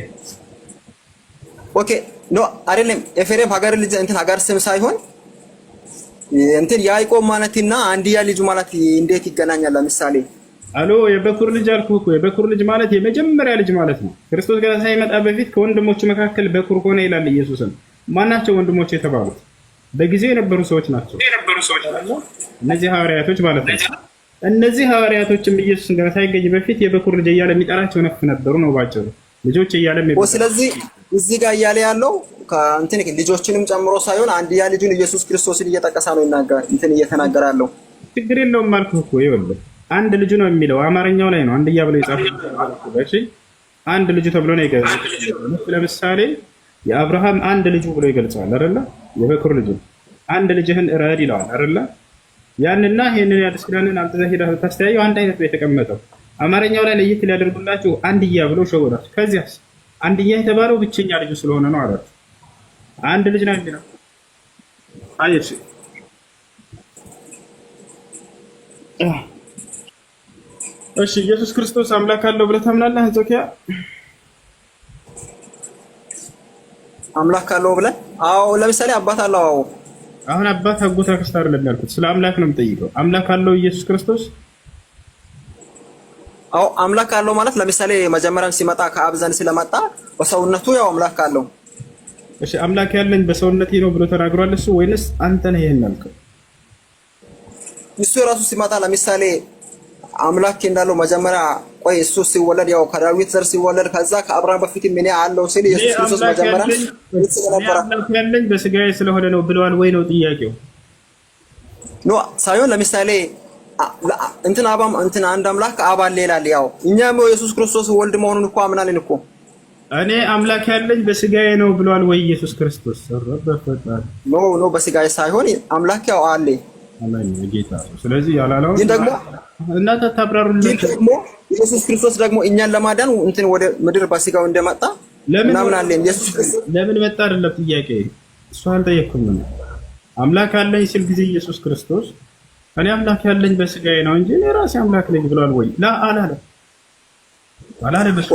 ኦኬ ኖ አይደለም። ኤፍሬም ሀገር ልጅ እንትን ሀገር ስም ሳይሆን እንትን ያዕቆብ ማለትና አንድያ ልጅ ማለት እንዴት ይገናኛል? ለምሳሌ አሎ የበኩር ልጅ አልኩህ እኮ። የበኩር ልጅ ማለት የመጀመሪያ ልጅ ማለት ነው። ክርስቶስ ገና ሳይመጣ በፊት ከወንድሞቹ መካከል በኩር ሆነ ይላል ኢየሱስን። ማናቸው ወንድሞቹ የተባሉት? በጊዜው የነበሩ ሰዎች ናቸው። እነዚህ ሐዋርያቶች ማለት ነው። እነዚህ ሐዋርያቶችም ኢየሱስ ገና ሳይገኝ በፊት የበኩር ልጅ እያለ የሚጠራቸው ነፍ ነበሩ ነው ባጭሩ። ልጆች እያለ ስለዚህ እዚህ ጋር እያለ ያለው ከእንትን ልጆችንም ጨምሮ ሳይሆን አንድያ ልጁን ኢየሱስ ክርስቶስን እየጠቀሰ ነው እንትን እየተናገረ ያለው። ችግር የለውም አልኩህ እኮ። ይኸውልህ አንድ ልጁ ነው የሚለው አማርኛው ላይ ነው አንድያ ብሎ የጻፈው። እሺ አንድ ልጁ ተብሎ ነው ይገልጻል። ለምሳሌ የአብርሃም አንድ ልጁ ብሎ ይገልጻል አይደለ? የበኩር ልጁ አንድ ልጅህን እረድ ይለዋል አይደለ? ያንና ይሄንን ያድስ ኪዳንን አምጥተህ ሄደህ ታስተያየው አንድ አይነት ነው የተቀመጠው። አማርኛው ላይ ለየት ሊያደርጉላችሁ አንድያ ብሎ ሸወዳችሁ። ከዚያስ አንድያ የተባለው ብቸኛ ልጁ ስለሆነ ነው አላችሁ። አንድ ልጅ ነው የሚለው አይሽ። እሺ ኢየሱስ ክርስቶስ አምላክ አለው ብለህ ታምናለህ? አንጾኪያ አምላክ አለው ብለህ? አዎ ለምሳሌ አባት አለው። አዎ አሁን አባት አጎት አክስት አይደለም ያልኩት፣ ስለ አምላክ ነው የምጠይቀው። አምላክ አለው ኢየሱስ ክርስቶስ? አዎ አምላክ አለው ማለት ለምሳሌ መጀመሪያም ሲመጣ ከአብ ዘንድ ስለመጣ በሰውነቱ ያው አምላክ አለው። እሺ አምላክ ያለኝ በሰውነቴ ነው ብሎ ተናግሯል እሱ ወይንስ አንተ ነህ ይሄን ያልከው? እሱ ራሱ ሲመጣ ለምሳሌ አምላክ እንዳለው መጀመሪያ ቆይ እሱ ሲወለድ ያው ከዳዊት ዘር ሲወለድ ከዛ ከአብርሃም በፊት ምን ያለው ሲል ኢየሱስ ክርስቶስ መጀመሪያ አምላክ ያለኝ በስጋዬ ስለሆነ ነው ብለዋል ወይ ነው ጥያቄው? ኖ ሳይሆን ለምሳሌ እንትን አንድ አምላክ አብ አለ ይላል። ያው እኛም ኢየሱስ ክርስቶስ ወልድ መሆኑን እኮ አምናለን እኮ። እኔ አምላክ ያለኝ በስጋዬ ነው ብለዋል ወይ ኢየሱስ ክርስቶስ? ኖ በስጋዬ ሳይሆን አምላክ ያው አለ አሜን ጌታ። ስለዚህ ያላለው ግን ደግሞ እናንተ ታብራሩልን። ደግሞ ኢየሱስ ክርስቶስ ደግሞ እኛን ለማዳን እንትን ወደ ምድር በስጋው እንደመጣ እናምናለን። ኢየሱስ ክርስቶስ ለምን መጣ አይደለም ጥያቄ፣ እሱ አልጠየቅኩም። አምላክ አለኝ ሲል ጊዜ ኢየሱስ ክርስቶስ እኔ አምላክ ያለኝ በስጋዬ ነው እንጂ እኔ ራሴ አምላክ ነኝ ብሏል ወይ? ላ አላለም።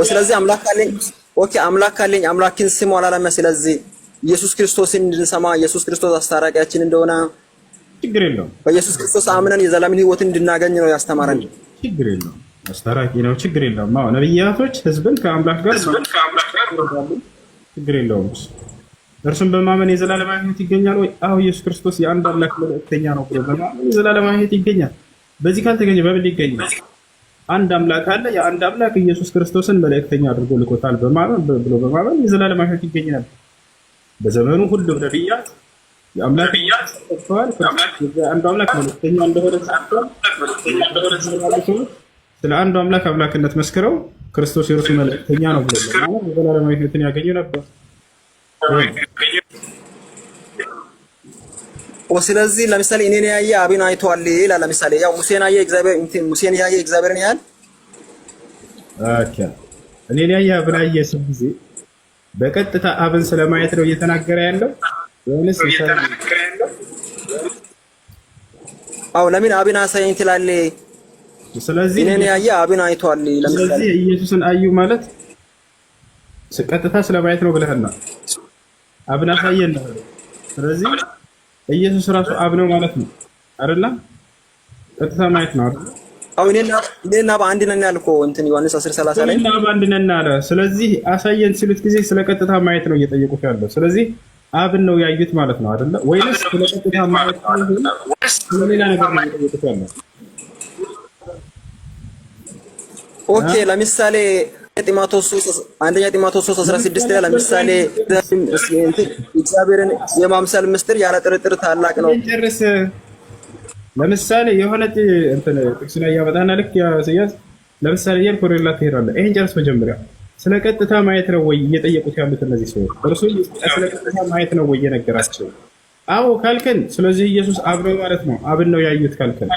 ስለዚህ አምላክ አለኝ ኦኬ፣ አምላክ አለኝ አምላክን ስሙ አላለም። ስለዚህ ኢየሱስ ክርስቶስን እንድንሰማ ኢየሱስ ክርስቶስ አስታራቂያችን እንደሆነ ችግር የለውም። በኢየሱስ ክርስቶስ አምነን የዘላለምን ሕይወትን እንድናገኝ ነው ያስተማረን። ችግር የለውም። አስታራቂ ነው። ችግር የለውም። አዎ ነብያቶች ህዝብን ከአምላክ ጋር ችግር የለውም። እርሱን በማመን የዘላለማዊ ሕይወት ይገኛል ወይ? አዎ ኢየሱስ ክርስቶስ የአንድ አምላክ መልእክተኛ ነው ብሎ በማመን የዘላለማዊ ሕይወት ይገኛል። በዚህ ካልተገኘ በምን ይገኛል? አንድ አምላክ አለ። የአንድ አምላክ ኢየሱስ ክርስቶስን መልእክተኛ አድርጎ ልኮታል በማመን የዘላለማዊ ሕይወት ይገኛል። በዘመኑ ሁሉም ነብያት የአምላክ ተጽፏል። አንዱ አምላክ መልእክተኛ እንደሆነ ተጽፏል። ስለ አንዱ አምላክ አምላክነት መስክረው ክርስቶስ የእርሱ መልእክተኛ ነው ብሎ በማመን የዘላለማዊ ሕይወትን ያገኙ ነበር። ስለዚህ ለምሳሌ እኔን ያየ አብን አይቷል ይላል። ለምሳሌ ያው ሙሴን ያየ እግዚአብሔርን ያያል። ኦኬ እኔን ያየ አብን ያየ ስም ጊዜ በቀጥታ አብን ስለማየት ነው እየተናገረ ያለው ወይስ አው ለምን አብን አሳየኝ ትላለህ? ስለዚህ እኔን ያየ አብን አይቷል። ስለዚህ ኢየሱስን አዩ ማለት ቀጥታ ስለማየት ነው ብለህና አብን አሳየን ነው። ስለዚህ ኢየሱስ ራሱ አብ ነው ማለት ነው አይደለ? ቀጥታ ማየት ነው አይደል? አው እኔና በአንድ ነን ያልከው እንትን ዮሐንስ 10:30 ላይ እኔና በአንድ ነን አለ። ስለዚህ አሳየን ሲሉት ጊዜ ስለ ቀጥታ ማየት ነው እየጠየቁት ያለው። ስለዚህ አብን ነው ያዩት ማለት ነው አይደለ? ወይስ ስለ ቀጥታ ማየት ነው ስለሌላ ነገር ነው እየጠየቁት ያለው? ኦኬ ለምሳሌ አንደኛ ጢሞቴዎስ 3:16 ላይ ለምሳሌ እግዚአብሔርን የማምሰል ምስጢር ያለ ጥርጥር ታላቅ ነው። ለምሳሌ የሆነ እንትን ጥቅስ ላይ ያመጣና ልክ ያስያዝ ለምሳሌ የኮሬላ ትሄዳለህ። ይሄን ጨርስ መጀመሪያ ስለ ቀጥታ ማየት ነው ወይ እየጠየቁት ያሉት እነዚህ ሰዎች? እርሱ ስለ ቀጥታ ማየት ነው ወይ እየነገራቸው? አዎ ካልከን ስለዚህ ኢየሱስ አብ ነው ማለት ነው። አብን ነው ያዩት ካልከን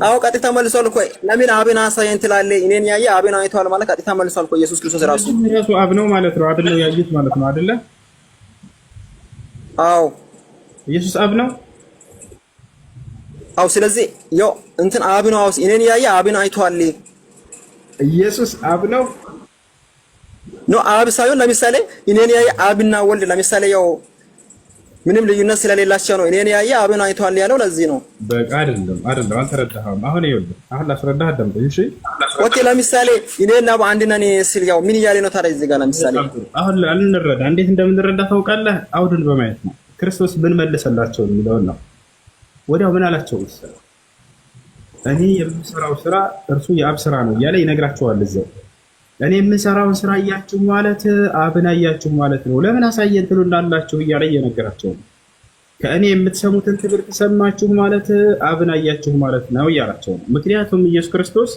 አዎ ቀጥታ መልሷል እኮ። ለምን አብን አሳየን ትላለህ? እኔን ያየ አብን አይቷል ማለት ቀጥታ መልሷል እኮ ኢየሱስ ክርስቶስ ራሱ አብ ነው ማለት ነው። አብን ነው ያዩት ማለት ነው አይደለ? አዎ ኢየሱስ አብ ነው። አዎ ስለዚህ ያው እንትን አብ ነው። አዎ እኔን ያየ አብን አይቷል። ኢየሱስ አብ ነው ነው አብ ሳይሆን ለምሳሌ እኔን ያየ አብና ወልድ ለምሳሌ ያው ምንም ልዩነት ስለሌላቸው ነው እኔን ያየ አብን አይቷል ያለው። ለዚህ ነው በቃ አይደለም አልተረዳኸውም። አሁን ይኸውልህ አሁን ላስረዳህ አዳምጠኝ እሺ። ኦኬ ለምሳሌ እኔና በአንድ ነን ሲል ያው ምን እያለ ነው ታዲያ? እዚህ ጋር ለምሳሌ አሁን እንረዳ እንዴት እንደምንረዳ ታውቃለህ? አውድን በማየት ነው። ክርስቶስ ምን መለሰላቸው የሚለውን ነው። ወዲያው ምን አላቸው መሰለህ? እኔ የምሰራው ስራ እርሱ የአብ ስራ ነው እያለ ይነግራቸዋል እዛው። እኔ የምሰራውን ስራ እያችሁ ማለት አብን አያችሁ ማለት ነው። ለምን አሳየን ትሉ እንዳላችሁ እያለ እየነገራቸው ነው። ከእኔ የምትሰሙትን ትምህርት ሰማችሁ ማለት አብን አያችሁ ማለት ነው እያላቸው ነው። ምክንያቱም ኢየሱስ ክርስቶስ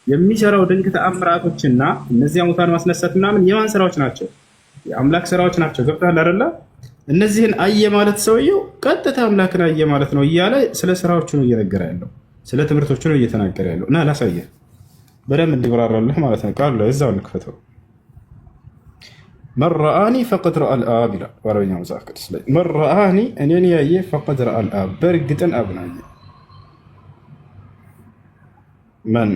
የሚሰራው ድንቅ ተአምራቶችና እነዚያ ሙታን ማስነሳት ምናምን የማን ስራዎች ናቸው? የአምላክ ስራዎች ናቸው። ገብቶሃል አይደለ? እነዚህን አየ ማለት ሰውየው ቀጥታ አምላክን አየ ማለት ነው እያለ ስለ ስራዎቹ ነው እየነገረ ያለው፣ ስለ ትምህርቶቹ ነው እየተናገረ ያለው። እና ላሳየህ በደንብ እንዲብራራልህ ማለት ነው። ቃሉ ላይ እዛው እንክፈተው። መን ረአኒ ፈቀድ ረአል አብ ይላል በአረበኛ መጽሐፍ ቅዱስ ላይ። መን ረአኒ እኔን ያየ ፈቀድ ረአል አብ በእርግጥን አብን አየ። መን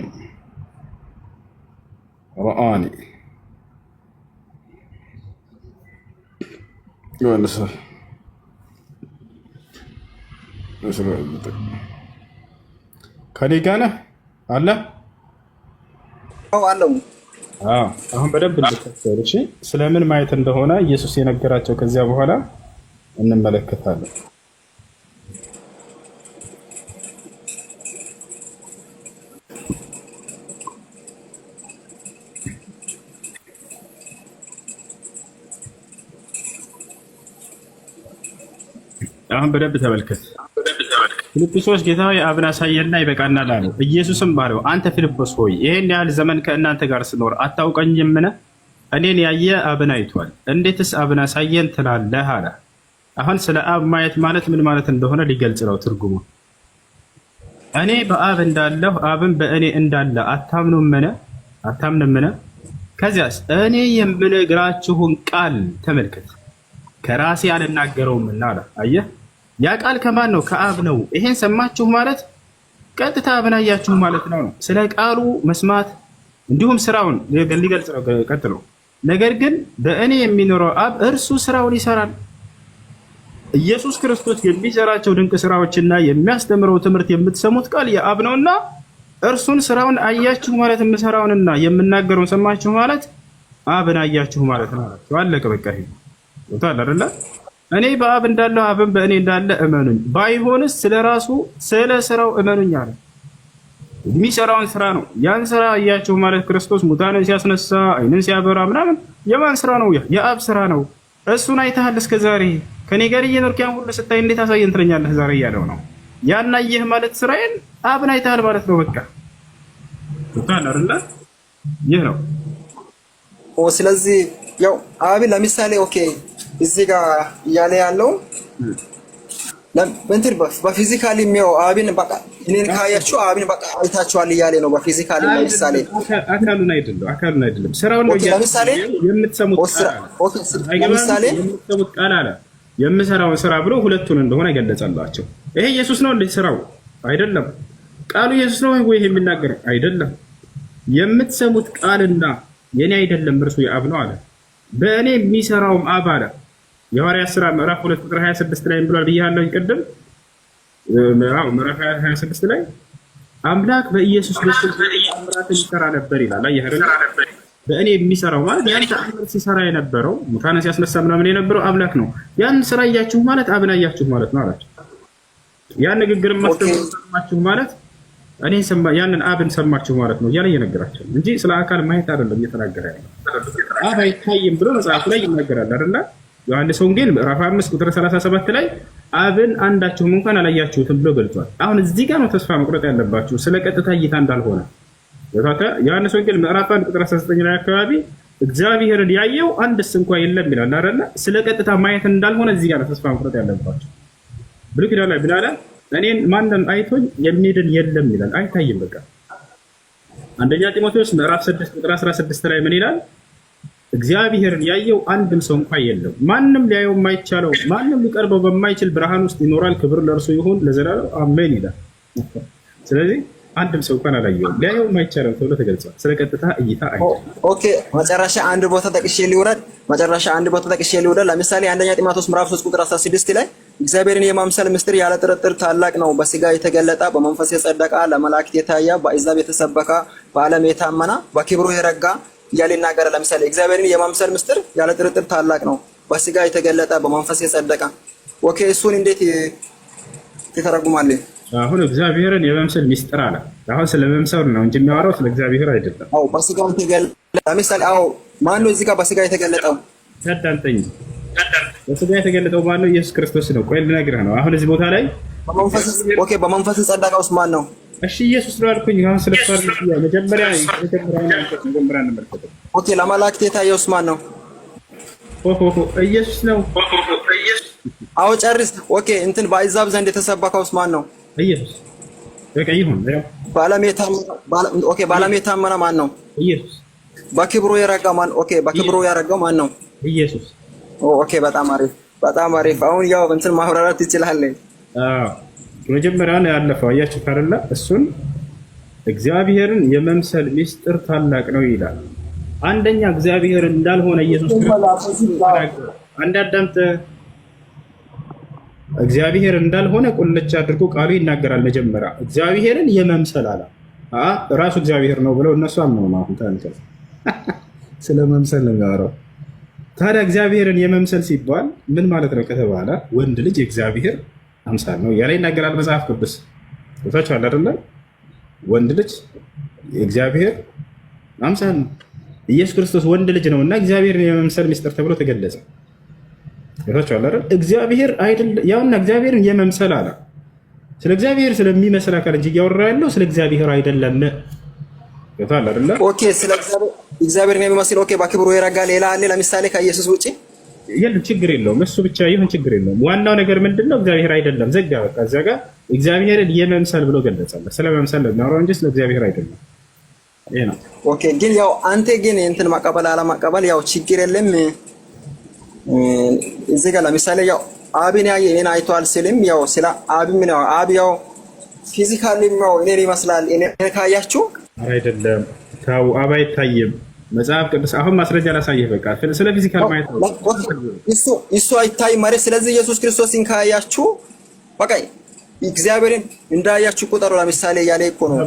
ረአኒ ከኔ ጋር ነህ አለ አለው። አሁን በደንብ እንድትከተል እሺ። ስለምን ማየት እንደሆነ ኢየሱስ የነገራቸው ከዚያ በኋላ እንመለከታለን። አሁን በደንብ ተመልከት። ፊልጵስዩስ ጌታ ሆይ አብን አሳየንና ይበቃናል አለው። ኢየሱስም ባለው አንተ ፊልጶስ ሆይ ይሄን ያህል ዘመን ከእናንተ ጋር ስኖር አታውቀኝምን? እኔን ያየ አብን አይቷል። እንዴትስ አብን አሳየን ትላለህ አለ። አሁን ስለ አብ ማየት ማለት ምን ማለት እንደሆነ ሊገልጽ ነው ትርጉሙ። እኔ በአብ እንዳለሁ አብን በእኔ እንዳለ አታምኑምን? ከዚያስ እኔ የምነግራችሁን ቃል ተመልከት፣ ከራሴ አልናገረውምና አለ። አየህ፣ ያ ቃል ከማን ነው? ከአብ ነው። ይሄን ሰማችሁ ማለት ቀጥታ አብን አያችሁ ማለት ነው። ስለ ቃሉ መስማት እንዲሁም ስራውን ሊገልጽ ነው ቀጥሎ። ነገር ግን በእኔ የሚኖረው አብ እርሱ ስራውን ይሰራል። ኢየሱስ ክርስቶስ የሚሰራቸው ድንቅ ስራዎችና የሚያስተምረው ትምህርት የምትሰሙት ቃል የአብ ነውና እርሱን ስራውን አያችሁ ማለት የምሰራውንና የምናገረውን ሰማችሁ ማለት አብን አያችሁ ማለት ነው። አለቀ በቃ። ይሄ ወጣ አይደለ? እኔ በአብ እንዳለሁ አብን በእኔ እንዳለ እመኑኝ፣ ባይሆንስ ስለራሱ ስለ ስራው እመኑኝ አለ። የሚሰራውን ስራ ነው። ያን ስራ አያችሁ ማለት ክርስቶስ ሙታንን ሲያስነሳ አይንን ሲያበራ ምናምን የማን ስራ ነው? የአብ ስራ ነው። እሱን አይተሃል እስከ ዛሬ ከኔ ጋር እየኖርክ ያን ሁሉ ስታይ እንዴት አሳየን ትለኛለህ ዛሬ እያለው ነው። ያን አየህ ማለት ስራዬን አብን አይተሃል ማለት ነው። በቃ ወጣን አይደለ? ይህ ነው። ስለዚህ ያው አብን ለምሳሌ ኦኬ እዚህ ጋር እያለ ያለው እንትን በፊዚካሊ የሚያው አብን በቃ እኔን ካያችሁ አብን በቃ አይታችኋል እያለ ነው። በፊዚካሊ ለምሳሌ አካሉን አይደለም ስራውን ነው ለምሳሌ የምትሰሙት ቃል አለ የምሰራውን ስራ ብሎ ሁለቱን እንደሆነ ገለጸላቸው። ይሄ ኢየሱስ ነው እንዴ ስራው? አይደለም። ቃሉ ኢየሱስ ነው ወይ የሚናገር? አይደለም። የምትሰሙት ቃልና የኔ አይደለም እርሱ የአብ ነው አለ። በእኔ የሚሰራውም አብ አለ። የሐዋርያት ሥራ ምዕራፍ 2 ቁጥር 26 ላይ ብሏል ብያለሁ ይቀደም። ምዕራፍ 26 ላይ አምላክ በኢየሱስ በኩል ተአምራትን ይሰራ ነበር ይላል። አየህ በእኔ የሚሰራው ማለት ያን ተአምር ሲሰራ የነበረው ሙታንን ሲያስነሳ ምናምን የነበረው አምላክ ነው። ያን ስራ እያችሁ ማለት አብን አያችሁ ማለት ነው አላቸው። ያን ንግግር ማስተማማችሁ ማለት እኔ ያንን አብን ሰማችሁ ማለት ነው እያለ እየነገራቸው እንጂ ስለ አካል ማየት አይደለም እየተናገረ ያለው። አብ አይታይም ብሎ መጽሐፉ ላይ ይናገራል አይደል? ዮሐንስ ወንጌል ምዕራፍ 5 ቁጥር 37 ላይ አብን አንዳችሁም እንኳን አላያችሁትም ብሎ ገልጿል። አሁን እዚህ ጋር ነው ተስፋ መቁረጥ ያለባችሁ፣ ስለ ቀጥታ እይታ እንዳልሆነ። ዮሐንስ ወንጌል ምዕራፍ 1 ቁጥር 19 ላይ አካባቢ እግዚአብሔርን ያየው አንድስ እንኳን የለም ይላል አይደል? ስለ ቀጥታ ማየት እንዳልሆነ እዚህ ጋር ነው ተስፋ መቁረጥ ያለባችሁ። ብሉይ ኪዳን ላይ ብላላ እኔን ማንም አይቶኝ የሚድን የለም ይላል። አይታይም በቃ። አንደኛ ጢሞቴዎስ ምዕራፍ 6 ቁጥር 16 ላይ ምን ይላል? እግዚአብሔርን ያየው አንድም ሰው እንኳን የለም። ማንም ሊያየው የማይቻለው ማንም ሊቀርበው በማይችል ብርሃን ውስጥ ይኖራል። ክብር ለእርሱ ይሁን ለዘላለም አሜን ይላል። ስለዚህ አንድም ሰው እንኳን አላየውም፣ ሊያየው የማይቻለው ተብሎ ተገልጿል። ስለ ቀጥታ እይታ አይደለም። ኦኬ መጨረሻ አንድ ቦታ ጠቅሼ ሊውረድ። ለምሳሌ አንደኛ ጢሞቴዎስ ምዕራፍ 3 ቁጥር 16 ላይ እግዚአብሔርን የማምሰል ምስጢር ያለ ጥርጥር ታላቅ ነው፣ በስጋ የተገለጠ በመንፈስ የጸደቀ ለመላእክት የታየ በአሕዛብ የተሰበከ በዓለም የታመነ በክብሩ የረጋ እያለ ይናገራል። ለምሳሌ እግዚአብሔርን የማምሰል ምስጢር ያለ ጥርጥር ታላቅ ነው፣ በስጋ የተገለጠ በመንፈስ የጸደቀ። ኦኬ እሱን እንዴት ትተረጉማለህ? አሁን እግዚአብሔርን የመምሰል ምስጢር አለ። አሁን ስለ መምሰል ነው እንጂ የሚያወራው ስለ እግዚአብሔር አይደለም። አዎ በስጋ የተገለጠ ለምሳሌ ማን ነው እዚህ ጋር በስጋ የተገለጠው? ታዳንተኝ በስጋ የተገለጠው ማን ነው? ኢየሱስ ክርስቶስ ነው። ቆይ ልነግርህ ነው። አሁን እዚህ ቦታ ላይ በመንፈስ የጸደቀውስ ማን ነው? እሺ ኢየሱስ ነው አልኩኝ። አሁን ስለ ፈር መጀመሪያ እንመልከተው። ኦኬ ለመላእክት የታየውስ ማን ነው? ኢየሱስ ነው። አዎ ጨርስ። ኦኬ እንትን በአሕዛብ ዘንድ የተሰበከውስ ማን ነው? ኢየሱስ። በቃ ይሁን። በዓለም የታመነ ማን ነው? ኢየሱስ። በክብሩ የረጋ ማን? ኦኬ በክብሩ ያረጋው ማን ነው? ኢየሱስ። ኦኬ በጣም አሪፍ። አሁን ያው እንትን ማብራራት ትችላለህ። መጀመሪያ ነው ያለፈው። አያችሁ ካረላ እሱን እግዚአብሔርን የመምሰል ምስጢር ታላቅ ነው ይላል። አንደኛ እግዚአብሔር እንዳልሆነ ኢየሱስ አንዳንድ እግዚአብሔር እንዳልሆነ ቁልጭ አድርጎ ቃሉ ይናገራል። መጀመሪያ እግዚአብሔርን የመምሰል አለ ራሱ እግዚአብሔር ነው ብለው እነሱ አምነው ነው። አሁን ታንከስ ስለ መምሰል ነው የሚያወራው። ታዲያ እግዚአብሔርን የመምሰል ሲባል ምን ማለት ነው ከተባለ ወንድ ልጅ የእግዚአብሔር አምሳል ነው ያለ ይናገራል መጽሐፍ ቅዱስ። ወታችሁ አለ አይደል? ወንድ ልጅ የእግዚአብሔር አምሳል ነው። ኢየሱስ ክርስቶስ ወንድ ልጅ ነውና እግዚአብሔርን የመምሰል ምስጢር ተብሎ ተገለጸ። ይታቻለ አይደል? እግዚአብሔር አይደለም ያውና እግዚአብሔርን የመምሰል አለ። ስለ እግዚአብሔር ስለሚመስል አካል እንጂ እያወራ ያለው ስለ እግዚአብሔር አይደለም። ይታቻለ አይደል? ኦኬ፣ ስለ እግዚአብሔርን የሚመስል ኦኬ፣ በክብሩ የረጋ ሌላ አለ ለምሳሌ ከኢየሱስ ውጪ የለም። ችግር የለውም። እሱ ብቻ ይሁን ችግር የለውም። ዋናው ነገር ምንድነው? እግዚአብሔር አይደለም ዘጋ። በቃ እዛ ጋር እግዚአብሔርን የመምሰል ብሎ ገለጸለ። ስለ መምሰል ነው እንጂ ስለ እግዚአብሔር አይደለም። ይሄ ነው። ኦኬ፣ ግን ያው አንተ ግን እንትን ማቀበል አለማቀበል ያው ችግር የለም። እዚህ ጋር ለምሳሌ ያው አብን ያየ እኔን አይቷል ስልም ያው ስለ አብ ምን ያው አብ ያው ፊዚካሊ ነው እኔን ይመስላል። እኔ ካያችሁ አይደለም ታው አብ አይታይም። መጽሐፍ ቅዱስ አሁን ማስረጃ ላሳየህ። በቃ ስለ ፊዚካል ማየት ነው እሱ አይታይም ማለት። ስለዚህ ኢየሱስ ክርስቶስን ካያችሁ በቃ እግዚአብሔርን እንዳያችሁ ቁጠሩ። ለምሳሌ ያለ እኮ ነው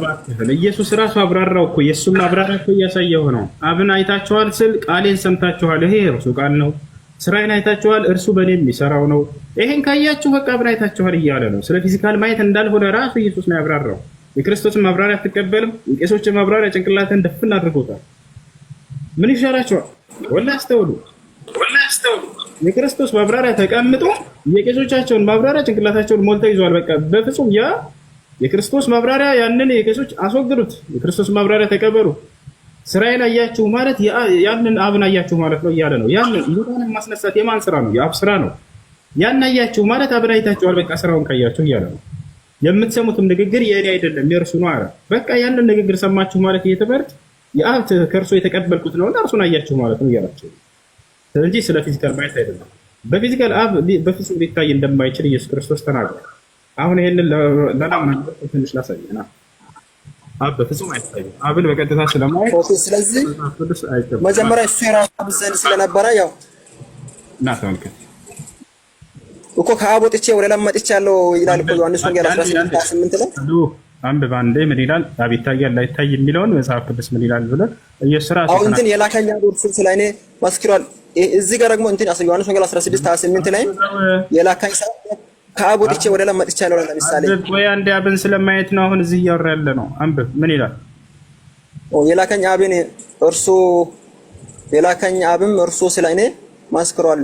ኢየሱስ ራሱ አብራራው እኮ የሱም አብራራ እኮ እያሳየው ነው። አብን አይታችኋል ስል ቃሌን ሰምታችኋል። ይሄ እርሱ ቃል ነው። ስራዬን አይታችኋል፣ እርሱ በእኔ የሚሰራው ነው። ይሄን ካያችሁ በቃ አብን አይታችኋል እያለ ነው። ስለ ፊዚካል ማየት እንዳልሆነ ራሱ ኢየሱስ ነው ያብራራው። የክርስቶስን ማብራሪያ አትቀበልም። የቄሶችን ማብራሪያ ጭንቅላትን ደፍን አድርጎታል። ምን ይሻላችኋል? ወላሂ አስተውሉ። የክርስቶስ ማብራሪያ ተቀምጦ የቄሶቻቸውን ማብራሪያ ጭንቅላታቸውን ሞልተው ይዘዋል። በቃ በፍጹም ያ የክርስቶስ ማብራሪያ ያንን የቄሶች አስወግዱት። የክርስቶስ ማብራሪያ ተቀበሉ። ስራዬን አያችሁ ማለት ያንን አብን አያችሁ ማለት ነው እያለ ነው። ያንን ሙታንን ማስነሳት የማን ስራ ነው? የአብ ስራ ነው። ያን አያችሁ ማለት አብን አይታችኋል። በቃ ስራውን ካያችሁ እያለ ነው። የምትሰሙትም ንግግር የእኔ አይደለም የእርሱ ነው አለ። በቃ ያንን ንግግር ሰማችሁ ማለት እየተበርት የአብ ከእርሱ የተቀበልኩት ነውና እርሱን አያችሁ ማለት ነው እያላችሁ እንጂ ስለ ፊዚካል ማየት አይደለም። በፊዚካል አብ በፍጹም ሊታይ እንደማይችል ኢየሱስ ክርስቶስ ተናግሯል። አሁን ይሄንን ለናምናበት ትንሽ ላሳየና አብ በፍጹም አይታይም። አብን በቀጥታ ስለማየት ስለዚህ መጀመሪያ እሱ የራሱ ዘንድ ስለነበረ ያው ተመልከት እኮ ከአብ ወጥቼ ወደ ላይ መጥቻለሁ ይላል እኮ ዮሐንስ ወንጌል 16:8 ላይ አንድ ባንዴ ምን ይላል? አብ ይታያል አይታይ የሚለውን መጽሐፍ ቅዱስ ምን ይላል ብለን ኢየሱስ ራሱ አሁን እንትን የላከኛ ዶርስ ስለኔ መስክሯል። እዚህ ጋር ደግሞ እንትን ዮሐንስ ወንጌል 16:8 ላይ የላከኝ ሰው ከአብ ወጥቼ ወደ ላይ መጥቻለሁ ለምሳሌ ወይ አንድ አብን ስለማየት ነው አሁን እዚህ እያወራ ያለ ነው። አንብብ ምን ይላል? የላከኝ አብን እርሱ የላከኝ አብም እርሱ ስለኔ መስክሯል።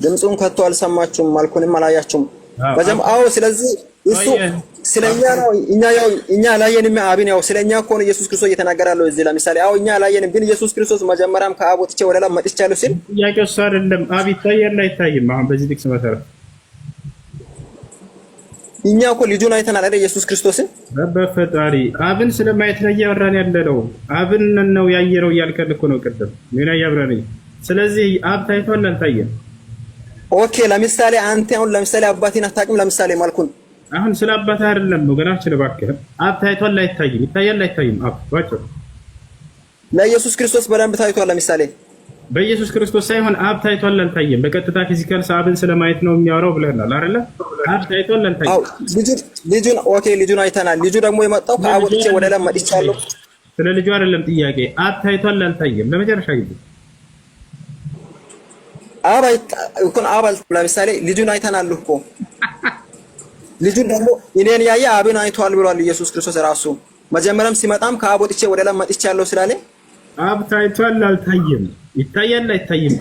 ድምፁን ከቶ አልሰማችሁም፣ መልኩንም አላያችሁም። አዎ ስለዚህ እሱ ስለኛ ነው። እኛ አላየንም አብን። ያው ስለኛ እኮ ነው ኢየሱስ ክርስቶስ እየተናገረ ያለው እዚህ ለምሳሌ። አዎ እኛ አላየንም፣ ግን ኢየሱስ ክርስቶስ መጀመሪያም ከአብ ወጥቼ ወደ ላይ መጥቻለሁ ሲል ጥያቄው እሱ አይደለም አብ ይታያል አይታይም። አሁን በዚህ ጥቅስ መሰረት እኛ እኮ ልጁን አይተናል አይደል? ኢየሱስ ክርስቶስን በፈጣሪ አብን ስለማየት ነው እያወራን ያለነው። አብን ነው ያየነው እያልከን እኮ ነው ቅድም ምን ያብራሪ። ስለዚህ አብ ታይቷል አልታየም? ኦኬ ለምሳሌ አንተ አሁን ለምሳሌ አባቴን አታውቅም ለምሳሌ ማልኩን አሁን ስለ አባትህ አይደለም ወገናችን እባክህ። አብ ታይቷል አይታይም? ይታያል አይታይም? አብ ባጭሩ ለኢየሱስ ክርስቶስ በደንብ ታይቷል። ለምሳሌ በኢየሱስ ክርስቶስ ሳይሆን አብ ታይቷል አልታየም? በቀጥታ ፊዚካል አብን ስለማየት ነው የሚያወራው ብለናል አይደለ? አብ ታይቷል አልታየም? አዎ ልጁን ኦኬ ልጁን አይተናል። ልጁ ደግሞ የመጣው ከአብ ወጥቼ ወደ ላይ መጥቻለሁ። ስለ ልጁ አይደለም ጥያቄ። አብ ታይቷል አልታየም? ለመጨረሻ ጊዜ አብ ለምሳሌ ልጁን አይተናል እኮ ልጁን ደግሞ እኔን ያየ አብን አይቷል ብሏል ኢየሱስ ክርስቶስ ራሱ። መጀመሪያም ሲመጣም ከአብ ወጥቼ ወደ ላይ መጥቻለሁ ስላለ አብ ታይቷል አልታየም? ይታያል አይታይም?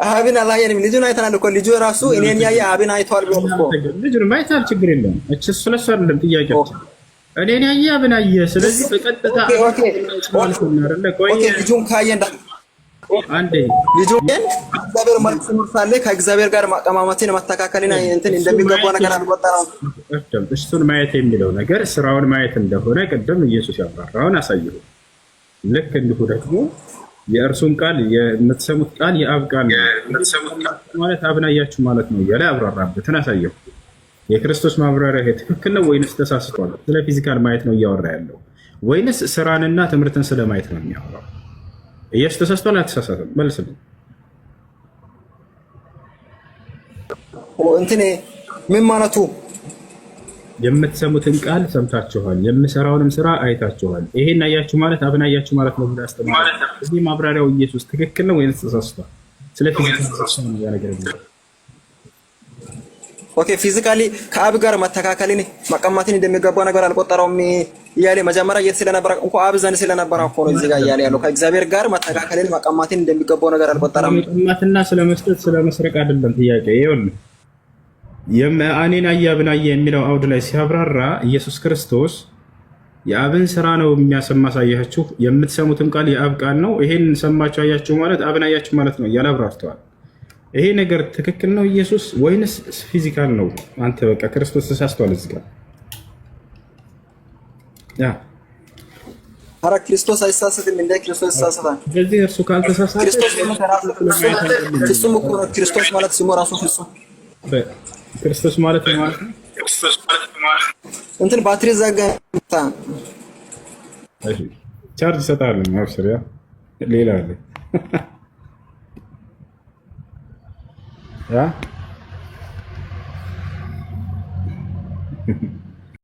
አብን አላየንም፣ ልጁን አይተናል እኮ። ልጁ ራሱ እኔን ያየ አብን አይቷል ብሏል እኮ። ልጁን ማይታል ችግር የለም። እቺ ስለሱ አይደለም ጥያቄው። እኔን ያየ አብን አየ። ስለዚህ በቀጥታ ልጁን ካየ አንዴ ልጁን እግዚአብሔር መልኩ ሳለ ከእግዚአብሔር ጋር ማቀማማትን ማስተካከልን እንትን እንደሚገባ ነገር አልቆጠረም። እሱን ማየት የሚለው ነገር ስራውን ማየት እንደሆነ ቅድም ኢየሱስ ያብራራውን አሳየው። ልክ እንዲሁ ደግሞ የእርሱን ቃል የምትሰሙት ቃል የአብ ቃል ማለት አብን አያችሁ ማለት ነው እያለ ያብራራበትን አሳየው። የክርስቶስ ማብራሪያ ትክክል ነው ወይንስ ተሳስቷል? ስለ ፊዚካል ማየት ነው እያወራ ያለው ወይንስ ስራንና ትምህርትን ስለማየት ነው የሚያወራው? ኢየሱስ ተሳስቷል አልተሳሳተም? መልስልኝ። እንትን ምን ማለቱ? የምትሰሙትን ቃል ሰምታችኋል፣ የምሰራውንም ስራ አይታችኋል። ይሄን አያችሁ ማለት አብን አያችሁ ማለት ነው ብሎ ያስተምራል። እዚህ ማብራሪያው ኢየሱስ ትክክል ነው ወይንስ ተሳስቷል? ስለ ፊዚካል ነው ነገር ነው። ኦኬ ፊዚካሊ ከአብ ጋር መተካከልን መቀማትን እንደሚገባው ነገር አልቆጠረውም እያለ መጀመሪያ የት ስለነበረ እንኳ አብ ዘንድ ስለነበረ እኮ ነው እዚህ ጋር እያለ ያለው ከእግዚአብሔር ጋር መተካከልን መቀማትን እንደሚገባው ነገር አልቆጠረም። መቀማትና ስለመስጠት ስለመስረቅ አይደለም ጥያቄ። ይኸውልህ የአኔን አያብን አየ የሚለው አውድ ላይ ሲያብራራ ኢየሱስ ክርስቶስ የአብን ስራ ነው የሚያሳያችሁ፣ የምትሰሙትም ቃል የአብ ቃል ነው፣ ይሄን ሰማችሁ አያችሁ ማለት አብን አያችሁ ማለት ነው እያለ አብራርተዋል። ይሄ ነገር ትክክል ነው ኢየሱስ ወይንስ ፊዚካል ነው? አንተ በቃ ክርስቶስ ተሳስቷል እዚህ ጋር ያ ኧረ ክርስቶስ አይሳሳትም እንደ ክርስቶስ ይሳሳታል። ስለዚህ እርሱ ካልተሳሳተ ፍጹም እኮ ነው። ክርስቶስ ማለት ስሙ ራሱ ፍጹም ክርስቶስ ማለት ነው። እንትን ባትሪ ዘጋ ቻርጅ ይሰጣል። አብሽር ያ ሌላ አለ ያ